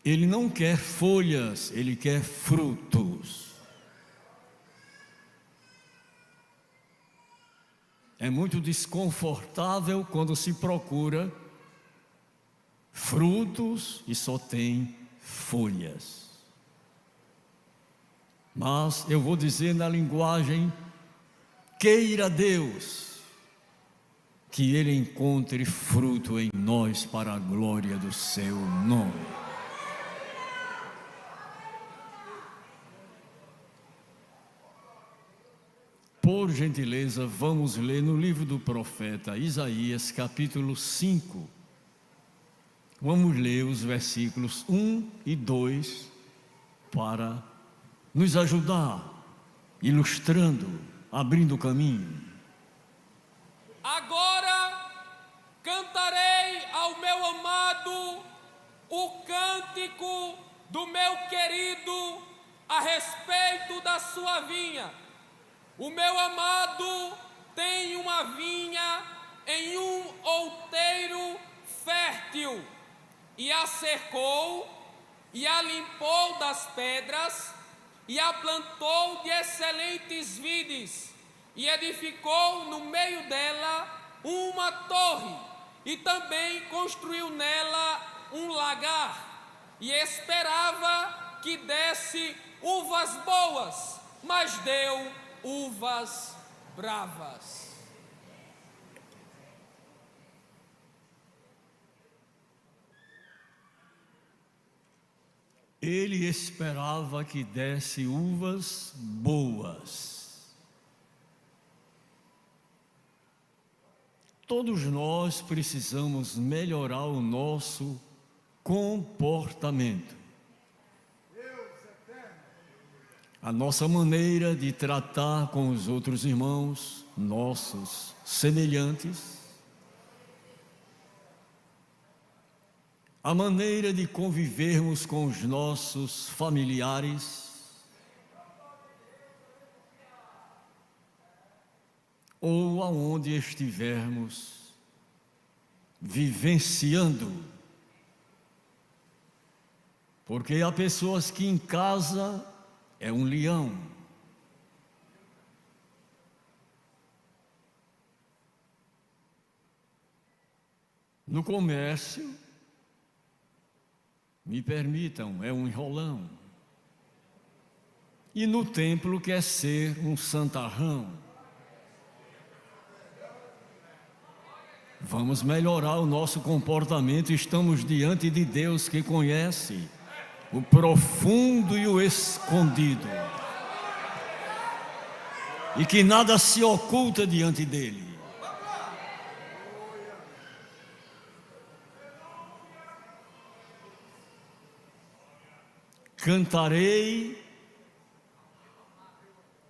Ele não quer folhas, ele quer frutos. É muito desconfortável quando se procura frutos e só tem folhas. Mas eu vou dizer na linguagem, queira Deus que Ele encontre fruto em nós para a glória do seu nome. Por gentileza, vamos ler no livro do profeta Isaías, capítulo 5. Vamos ler os versículos 1 e 2 para nos ajudar, ilustrando, abrindo o caminho. Agora cantarei ao meu amado o cântico do meu querido a respeito da sua vinha. O meu amado tem uma vinha em um outeiro fértil, e a cercou, e a limpou das pedras, e a plantou de excelentes vides, e edificou no meio dela uma torre, e também construiu nela um lagar, e esperava que desse uvas boas, mas deu uvas bravas. Ele esperava que desse uvas boas. Todos nós precisamos melhorar o nosso comportamento. A nossa maneira de tratar com os outros irmãos, nossos semelhantes. A maneira de convivermos com os nossos familiares. Ou aonde estivermos vivenciando. Porque há pessoas que em casa é um leão. No comércio, me permitam, é um enrolão. E no templo quer ser um santarrão. Vamos melhorar o nosso comportamento. Estamos diante de Deus que conhece o profundo e o escondido, e que nada se oculta diante dele. Cantarei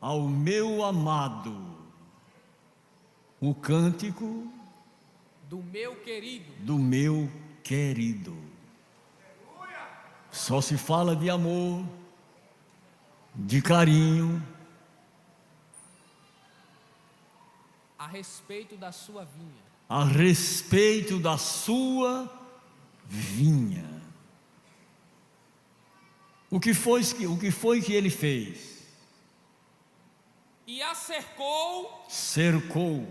ao meu amado o cântico Do meu querido. do meu querido. Só se fala de amor, de carinho, A respeito da sua vinha. a respeito da sua vinha. O que foi que ele fez? E a cercou, Cercou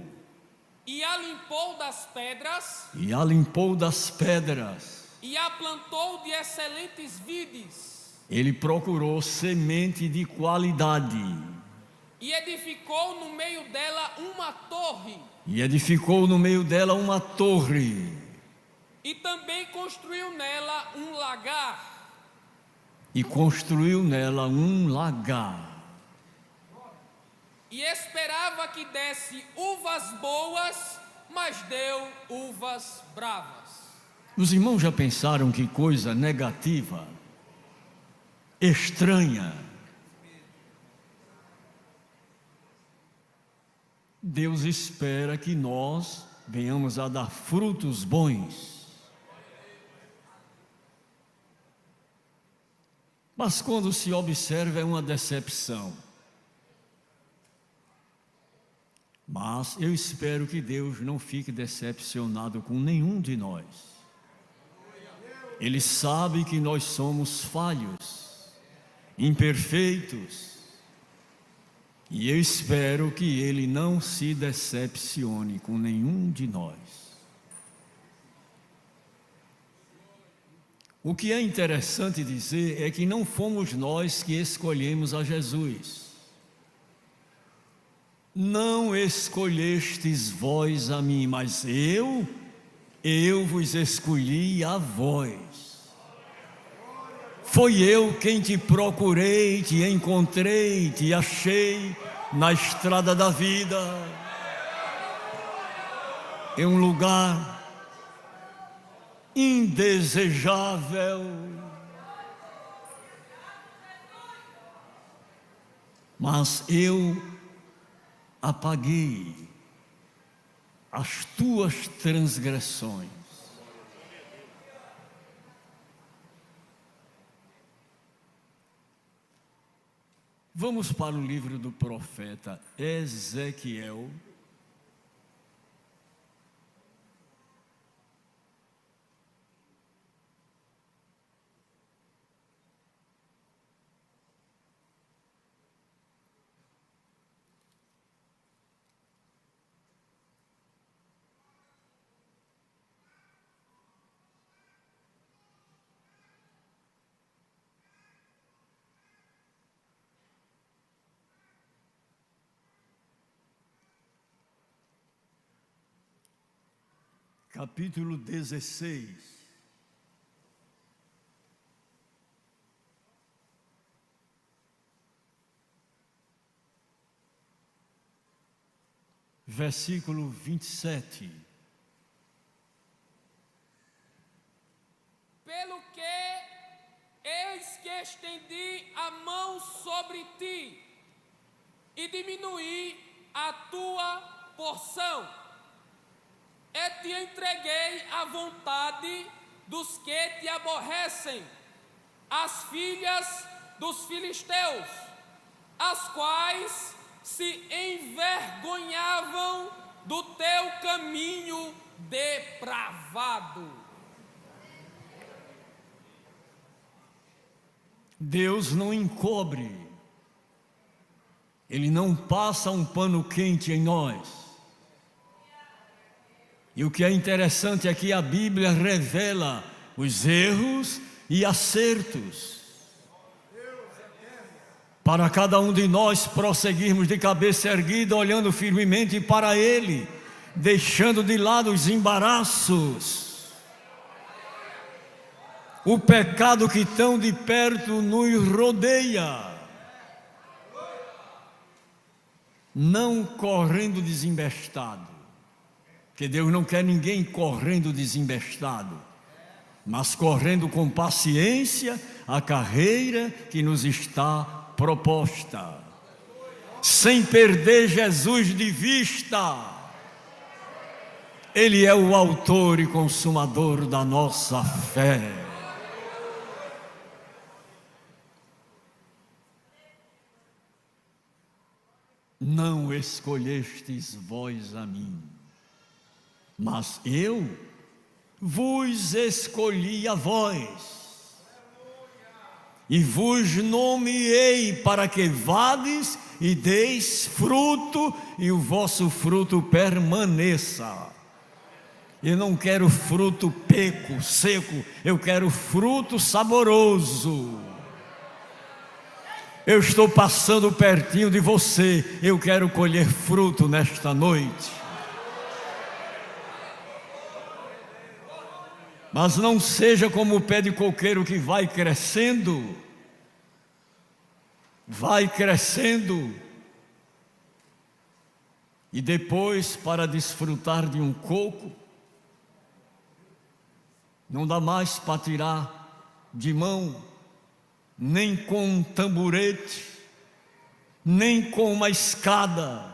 e a limpou das pedras, e a limpou das pedras. e a plantou de excelentes vides, Ele procurou semente de qualidade e edificou no meio dela uma torre, e edificou no meio dela uma torre e também construiu nela um lagar, e construiu nela um lagar. e esperava que desse uvas boas, mas deu uvas bravas. Os irmãos já pensaram que coisa negativa, estranha? Deus espera que nós venhamos a dar frutos bons. Mas quando se observa é uma decepção. Mas eu espero que Deus não fique decepcionado com nenhum de nós. Ele sabe que nós somos falhos, imperfeitos, e eu espero que Ele não se decepcione com nenhum de nós. O que é interessante dizer é que não fomos nós que escolhemos a Jesus. Não escolhestes vós a mim, mas eu vos escolhi a vós. Foi eu quem te procurei, te encontrei, te achei na estrada da vida, em um lugar indesejável. Mas eu apaguei as tuas transgressões. Vamos para o livro do profeta Ezequiel. Capítulo 16. Versículo 27. Pelo que eis que estendi a mão sobre ti e diminuí a tua porção, e te entreguei à vontade dos que te aborrecem, as filhas dos filisteus, as quais se envergonhavam do teu caminho depravado. Deus não encobre, Ele não passa um pano quente em nós. E o que é interessante é que a Bíblia revela os erros e acertos, para cada um de nós prosseguirmos de cabeça erguida, olhando firmemente para Ele, deixando de lado os embaraços, o pecado que tão de perto nos rodeia, não correndo desembestado, porque Deus não quer ninguém correndo desembestado, mas correndo com paciência a carreira que nos está proposta, sem perder Jesus de vista. Ele é o autor e consumador da nossa fé. Não escolhestes vós a mim, mas eu vos escolhi a vós, e vos nomeei para que vades e deis fruto, e o vosso fruto permaneça. Eu não quero fruto peco, seco, eu quero fruto saboroso. Eu estou passando pertinho de você, eu quero colher fruto nesta noite. Mas não seja como o pé de coqueiro que vai crescendo, e depois, para desfrutar de um coco, não dá mais para tirar de mão, nem com um tamborete, nem com uma escada.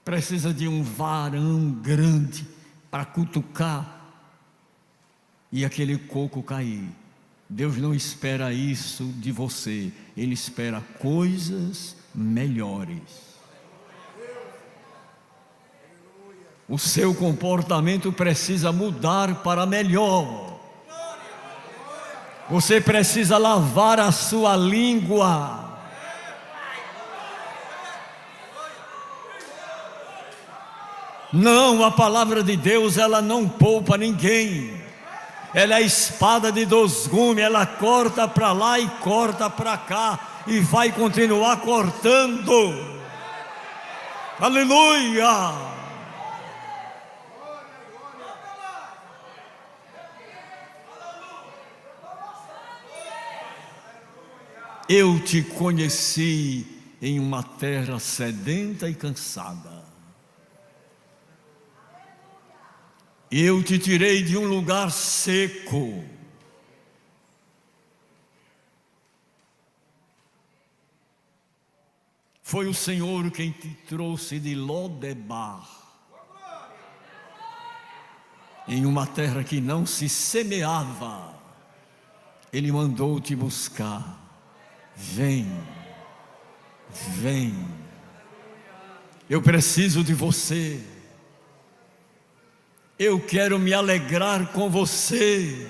Precisa de um varão grande para cutucar e aquele coco cair. Deus não espera isso de você, Ele espera coisas melhores. O seu comportamento precisa mudar para melhor. Você precisa lavar a sua língua. Não, a palavra de Deus, ela não poupa ninguém. Ela é a espada de dois gumes, ela corta para lá e corta para cá, e vai continuar cortando. Aleluia! Eu te conheci em uma terra sedenta e cansada. Eu te tirei de um lugar seco. Foi o Senhor quem te trouxe de Lodebar. em uma terra que não se semeava, Ele mandou te buscar. Vem, vem. Eu preciso de você. Eu quero me alegrar com você.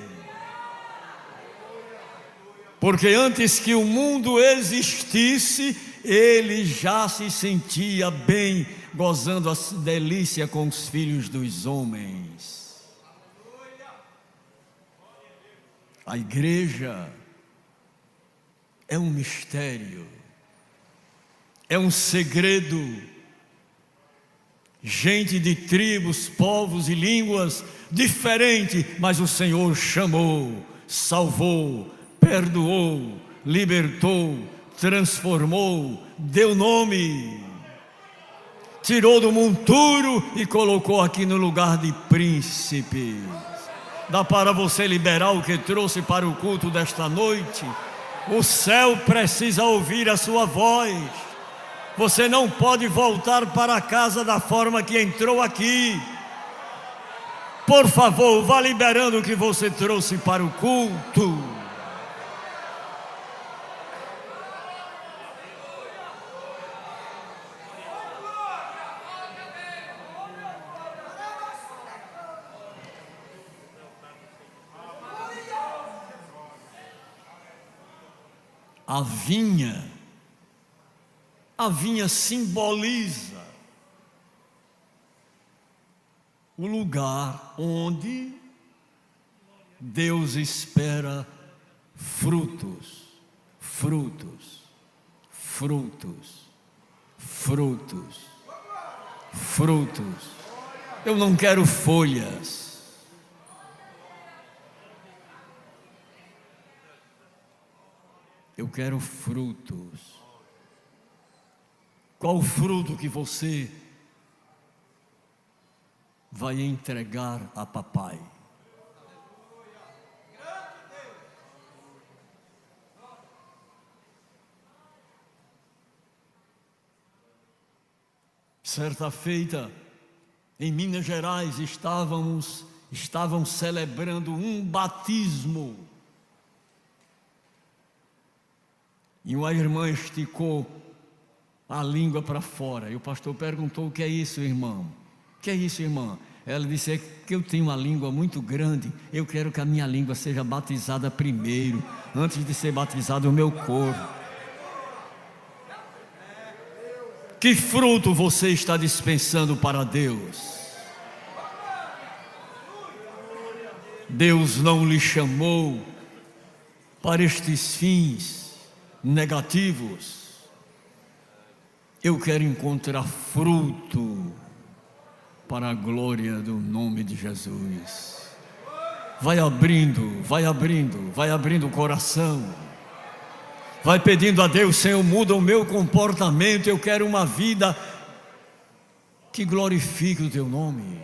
Porque antes que o mundo existisse, Ele já se sentia bem, gozando a delícia com os filhos dos homens. A igreja é um mistério, é um segredo. Gente de tribos, povos e línguas diferentes, mas o Senhor chamou, salvou, perdoou, libertou, transformou, deu nome, tirou do monturo e colocou aqui no lugar de príncipe. Dá para você liberar o que trouxe para o culto desta noite? O céu precisa ouvir a sua voz. Você não pode voltar para casa da forma que entrou aqui. Por favor, vá liberando o que você trouxe para o culto. A vinha simboliza o lugar onde Deus espera frutos, frutos, frutos, frutos, frutos. Eu não quero folhas. Eu quero frutos. Qual o fruto que você vai entregar a papai? Certa feita, em Minas Gerais, estavam celebrando um batismo. E uma irmã esticou a língua para fora. E o pastor perguntou: o que é isso, irmão? O que é isso, irmã? Ela disse: é que eu tenho uma língua muito grande. Eu quero que a minha língua seja batizada primeiro, antes de ser batizado o meu corpo. Que fruto você está dispensando para Deus? Deus não lhe chamou para estes fins negativos. Eu quero encontrar fruto para a glória do nome de Jesus. Vai abrindo, vai abrindo, vai abrindo o coração. Vai pedindo a Deus: Senhor, muda o meu comportamento. Eu quero uma vida que glorifique o Teu nome.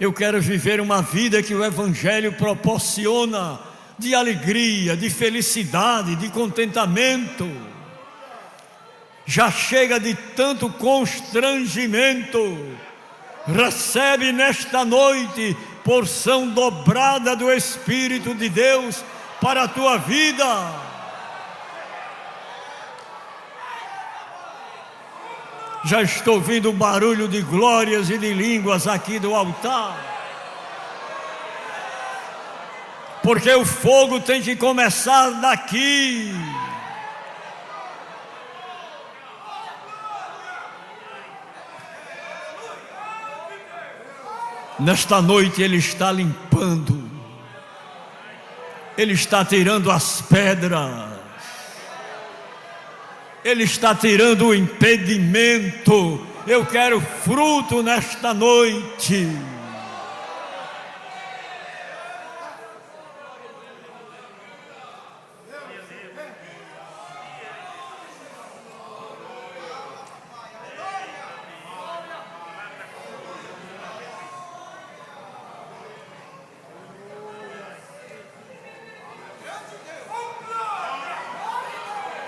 Eu quero viver uma vida que o Evangelho proporciona, de alegria, de felicidade, de contentamento. Já chega de tanto constrangimento. Recebe nesta noite porção dobrada do Espírito de Deus para a tua vida. Já estou ouvindo um barulho de glórias e de línguas aqui do altar. Porque o fogo tem que começar daqui. Nesta noite Ele está limpando, Ele está tirando as pedras, Ele está tirando o impedimento. Eu quero fruto nesta noite.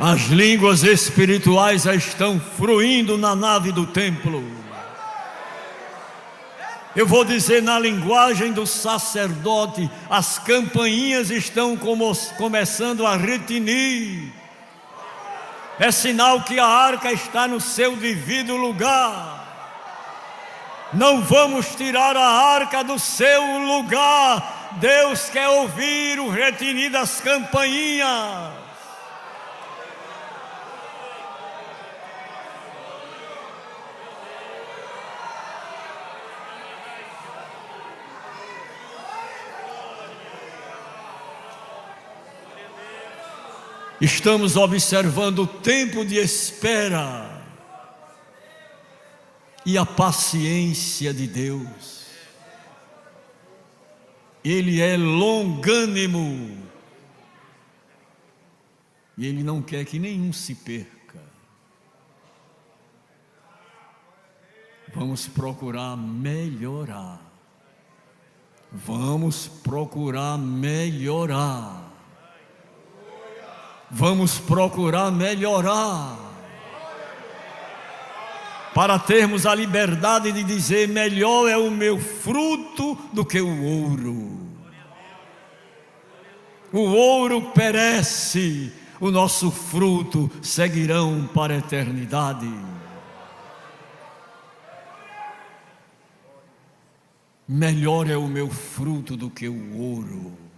As línguas espirituais já estão fruindo na nave do templo. Eu vou dizer na linguagem do sacerdote: as campainhas estão começando a retinir. É sinal que a arca está no seu devido lugar. Não vamos tirar a arca do seu lugar. Deus quer ouvir o retinir das campainhas. Estamos observando o tempo de espera e a paciência de Deus. Ele é longânimo e Ele não quer que nenhum se perca. Vamos procurar melhorar. Vamos procurar melhorar. Vamos procurar melhorar, para termos a liberdade de dizer: melhor é o meu fruto do que o ouro. O ouro perece, o nosso fruto seguirão para a eternidade. Melhor é o meu fruto do que o ouro.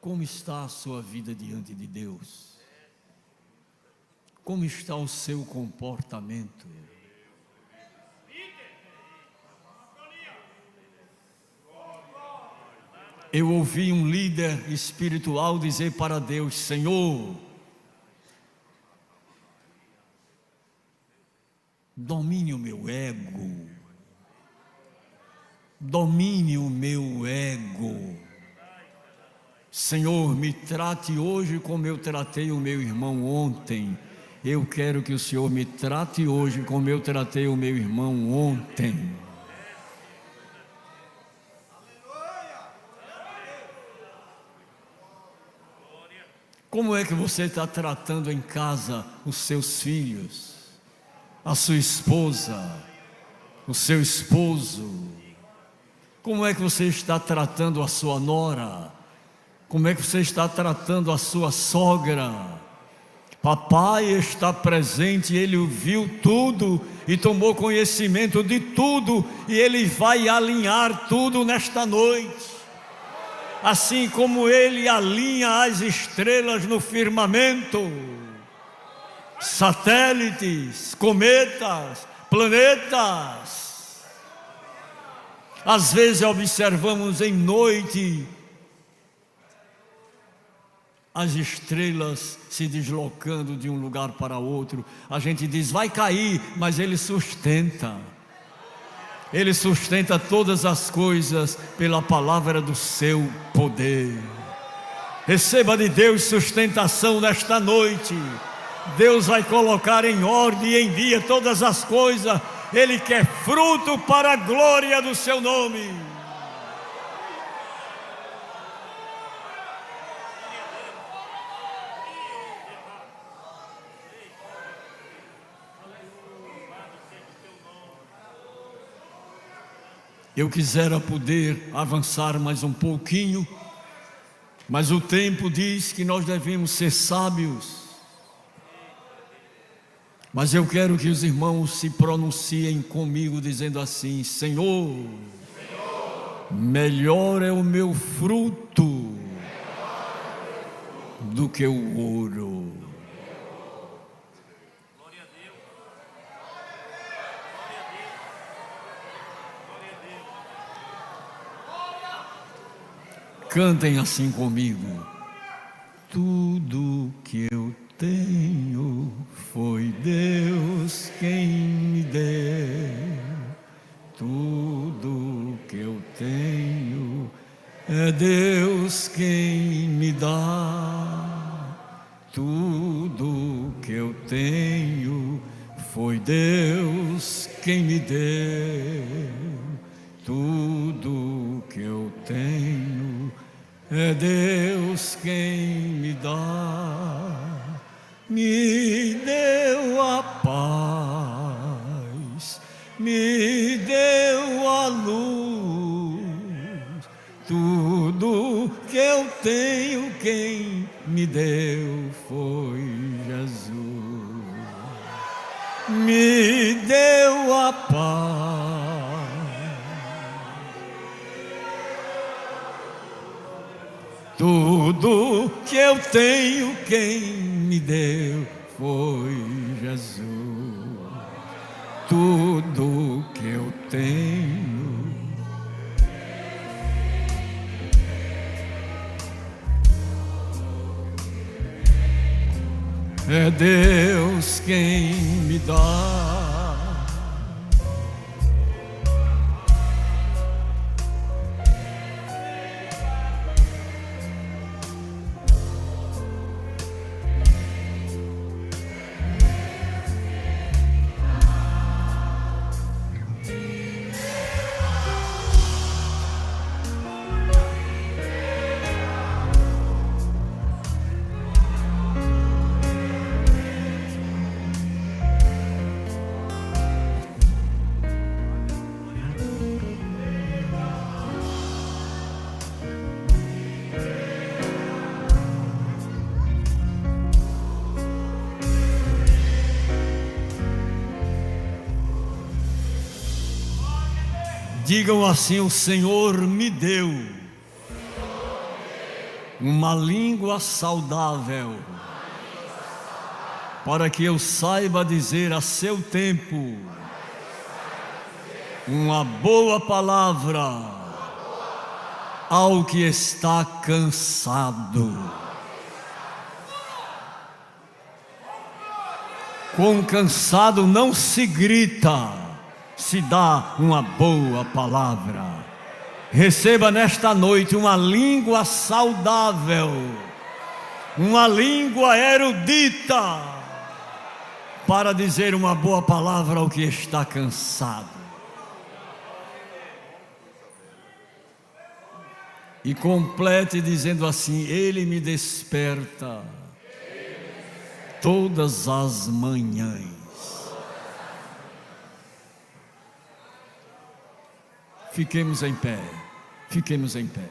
Como está a sua vida diante de Deus? Como está o seu comportamento? Eu ouvi um líder espiritual dizer para Deus: Senhor, domine o meu ego, domine o meu ego. Senhor, me trate hoje como eu tratei o meu irmão ontem. Eu quero que o Senhor me trate hoje como eu tratei o meu irmão ontem. Como é que você está tratando em casa os seus filhos, a sua esposa, o seu esposo? Como é que você está tratando a sua nora? Como é que você está tratando a sua sogra? Papai está presente, Ele viu tudo e tomou conhecimento de tudo, e Ele vai alinhar tudo nesta noite. Assim como Ele alinha as estrelas no firmamento, satélites, cometas, planetas. Às vezes observamos em noite as estrelas se deslocando de um lugar para outro. A gente diz: vai cair, mas Ele sustenta. Ele sustenta todas as coisas pela palavra do seu poder. Receba de Deus sustentação nesta noite. Deus vai colocar em ordem e em dia todas as coisas. Ele quer fruto para a glória do seu nome. Eu quisera poder avançar mais um pouquinho, mas o tempo diz que nós devemos ser sábios. Mas eu quero que os irmãos se pronunciem comigo dizendo assim: Senhor, melhor é o meu fruto do que o ouro. Cantem assim comigo. Tudo que eu tenho foi Deus quem me deu. Tudo que eu tenho é Deus quem me dá. Tudo que eu tenho foi Deus quem me deu. Tudo É Deus quem me deu a paz, me deu a luz. Tudo que eu tenho, quem me deu foi Jesus. Me deu a paz. Tudo que eu tenho, quem me deu foi Jesus. Tudo que eu tenho. É Deus quem me dá. Digam assim: o Senhor me deu uma língua saudável, para que eu saiba dizer a seu tempo uma boa palavra ao que está cansado. Com cansado não se grita, se dá uma boa palavra. Receba nesta noite uma língua saudável, uma língua erudita, para dizer uma boa palavra ao que está cansado. E complete dizendo assim: Ele me desperta todas as manhãs. Fiquemos em pé, fiquemos em pé.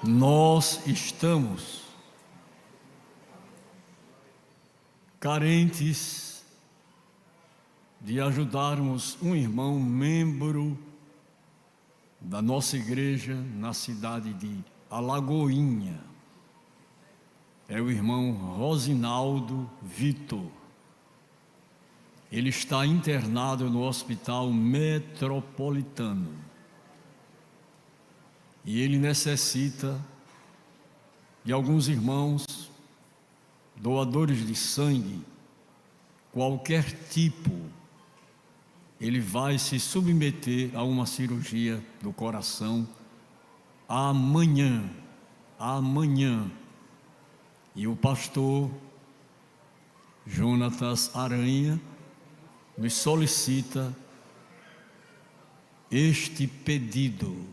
Nós estamos carentes de ajudarmos um irmão membro da nossa igreja na cidade de Alagoinha. É o irmão Rosinaldo Vitor. Ele está internado no Hospital Metropolitano. E ele necessita de alguns irmãos, doadores de sangue, qualquer tipo. Ele vai se submeter a uma cirurgia do coração amanhã. E o pastor Jonatas Aranha me solicita este pedido.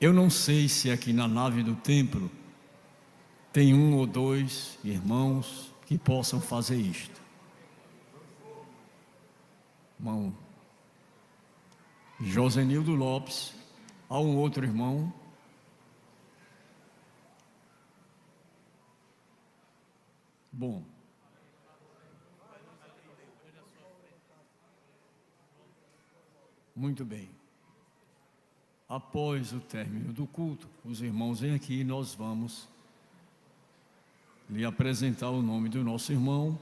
Eu não sei se aqui na nave do templo tem um ou dois irmãos que possam fazer isto. Irmão Josenildo Lopes, há um outro irmão. Bom, Muito bem. Após o término do culto, os irmãos vêm aqui e nós vamos lhe apresentar o nome do nosso irmão.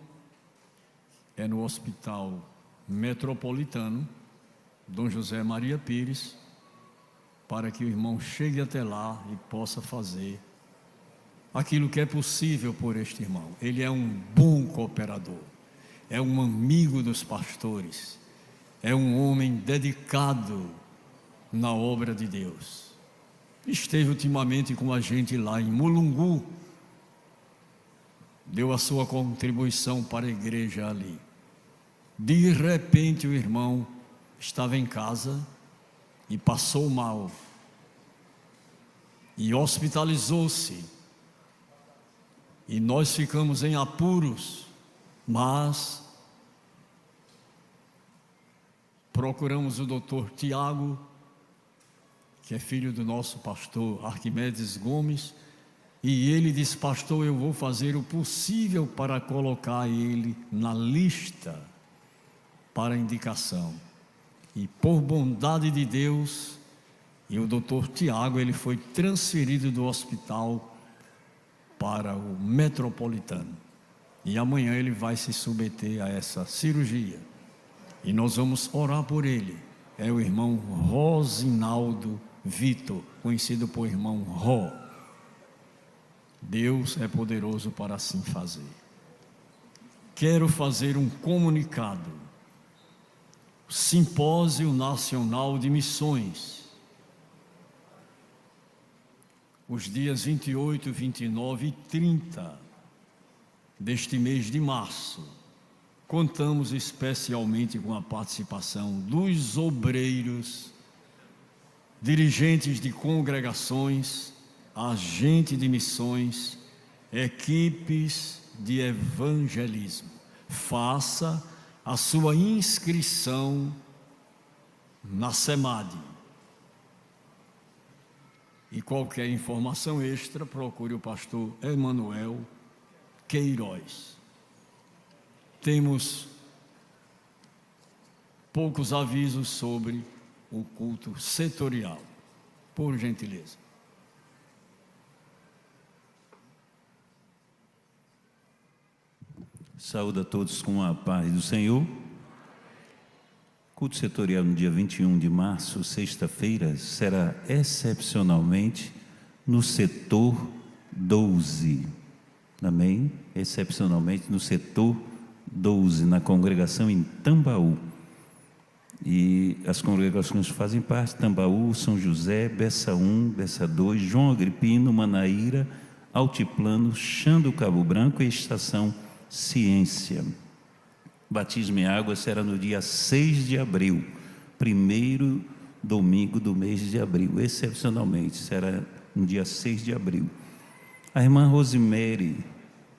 É no Hospital Metropolitano, Dom José Maria Pires, para que o irmão chegue até lá e possa fazer aquilo que é possível por este irmão. Ele é um bom cooperador, é um amigo dos pastores, é um homem dedicado na obra de Deus. Esteve ultimamente com a gente lá em Mulungu, deu a sua contribuição para a igreja ali. De repente o irmão estava em casa e passou mal e hospitalizou-se, e nós ficamos em apuros, mas procuramos o doutor Tiago, que é filho do nosso pastor Arquimedes Gomes, e ele disse: pastor, eu vou fazer o possível para colocar ele na lista para indicação. E por bondade de Deus, e o doutor Tiago, ele foi transferido do hospital para o Metropolitano. E amanhã ele vai se submeter a essa cirurgia. E nós vamos orar por ele. É o irmão Rosinaldo Vitor, conhecido por irmão Ró. Deus é poderoso para assim fazer. Quero fazer um comunicado. Simpósio Nacional de Missões, os dias 28, 29 e 30 deste mês de março. Contamos especialmente com a participação dos obreiros, dirigentes de congregações, agentes de missões, equipes de evangelismo. Faça a sua inscrição na SEMAD. E qualquer informação extra, procure o pastor Emanuel Queiroz. Temos poucos avisos sobre o culto setorial, por gentileza. Saúdo a todos com a paz do Senhor. Culto setorial no dia 21 de março, sexta-feira, será excepcionalmente no setor 12. Amém? Excepcionalmente no setor 12, na congregação em Tambaú. E as congregações que fazem parte: Tambaú, São José, Bessa 1, Bessa 2, João Agripino, Manaíra, Altiplano, Chã do Cabo Branco e Estação Ciência. Batismo em água será no dia 6 de abril, primeiro domingo do mês de abril. Excepcionalmente será no dia 6 de abril. A irmã Rosemary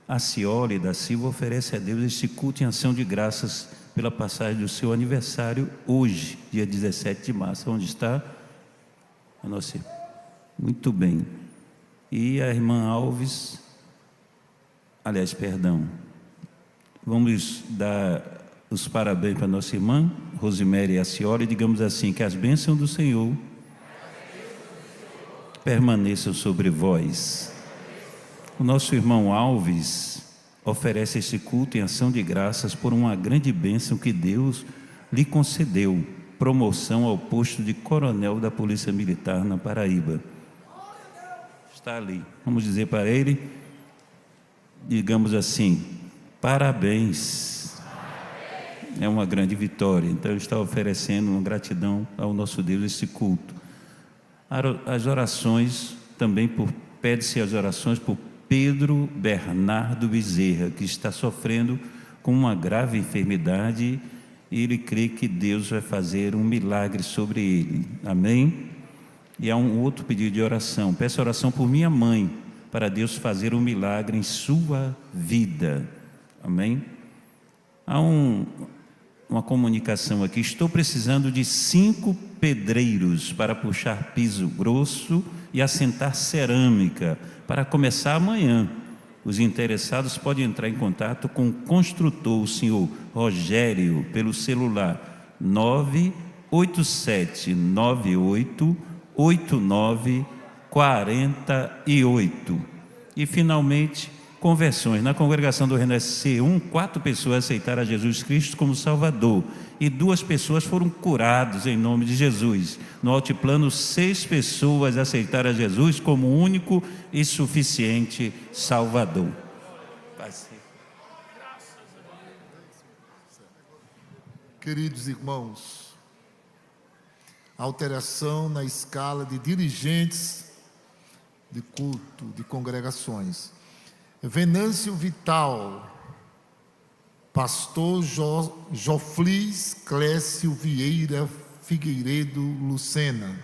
Acioli da Silva oferece a Deus este culto em ação de graças pela passagem do seu aniversário hoje, dia 17 de março. Onde está? A nossa... Muito bem. E a irmã Alves, aliás, perdão, vamos dar os parabéns para a nossa irmã Rosemary Acioli, digamos assim, que as bênçãos do Senhor permaneçam sobre vós. O nosso irmão Alves oferece esse culto em ação de graças por uma grande bênção que Deus lhe concedeu: promoção ao posto de coronel da Polícia Militar na Paraíba. Está ali. Vamos dizer para ele, digamos assim: parabéns. É uma grande vitória. Então ele está oferecendo uma gratidão ao nosso Deus esse culto. As orações também pede-se as orações por Pedro Bernardo Bezerra, que está sofrendo com uma grave enfermidade, e ele crê que Deus vai fazer um milagre sobre ele. Amém? E há um outro pedido de oração: peço oração por minha mãe, para Deus fazer um milagre em sua vida. Amém? Há uma comunicação aqui: estou precisando de 5 pedreiros para puxar piso grosso e assentar cerâmica, para começar amanhã. Os interessados podem entrar em contato com o construtor, o senhor Rogério, pelo celular 8798-8948. E, finalmente, conversões. Na congregação do Renascer 1, 4 pessoas aceitaram a Jesus Cristo como Salvador e 2 pessoas foram curadas em nome de Jesus. No altiplano, 6 pessoas aceitaram a Jesus como único e suficiente Salvador. Queridos irmãos, alteração na escala de dirigentes de culto, de congregações. Venâncio Vital, pastor Joflis Clécio Vieira Figueiredo Lucena.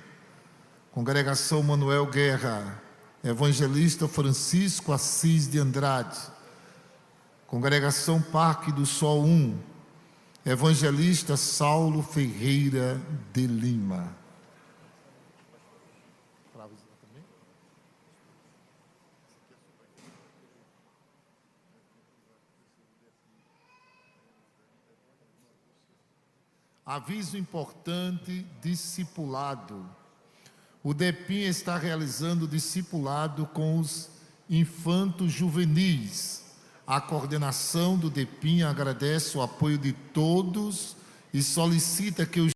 Congregação Manuel Guerra, evangelista Francisco Assis de Andrade. Congregação Parque do Sol 1, evangelista Saulo Ferreira de Lima. Aviso importante: discipulado. O DEPIM está realizando discipulado com os infantos juvenis. A coordenação do DEPIM agradece o apoio de todos e solicita que os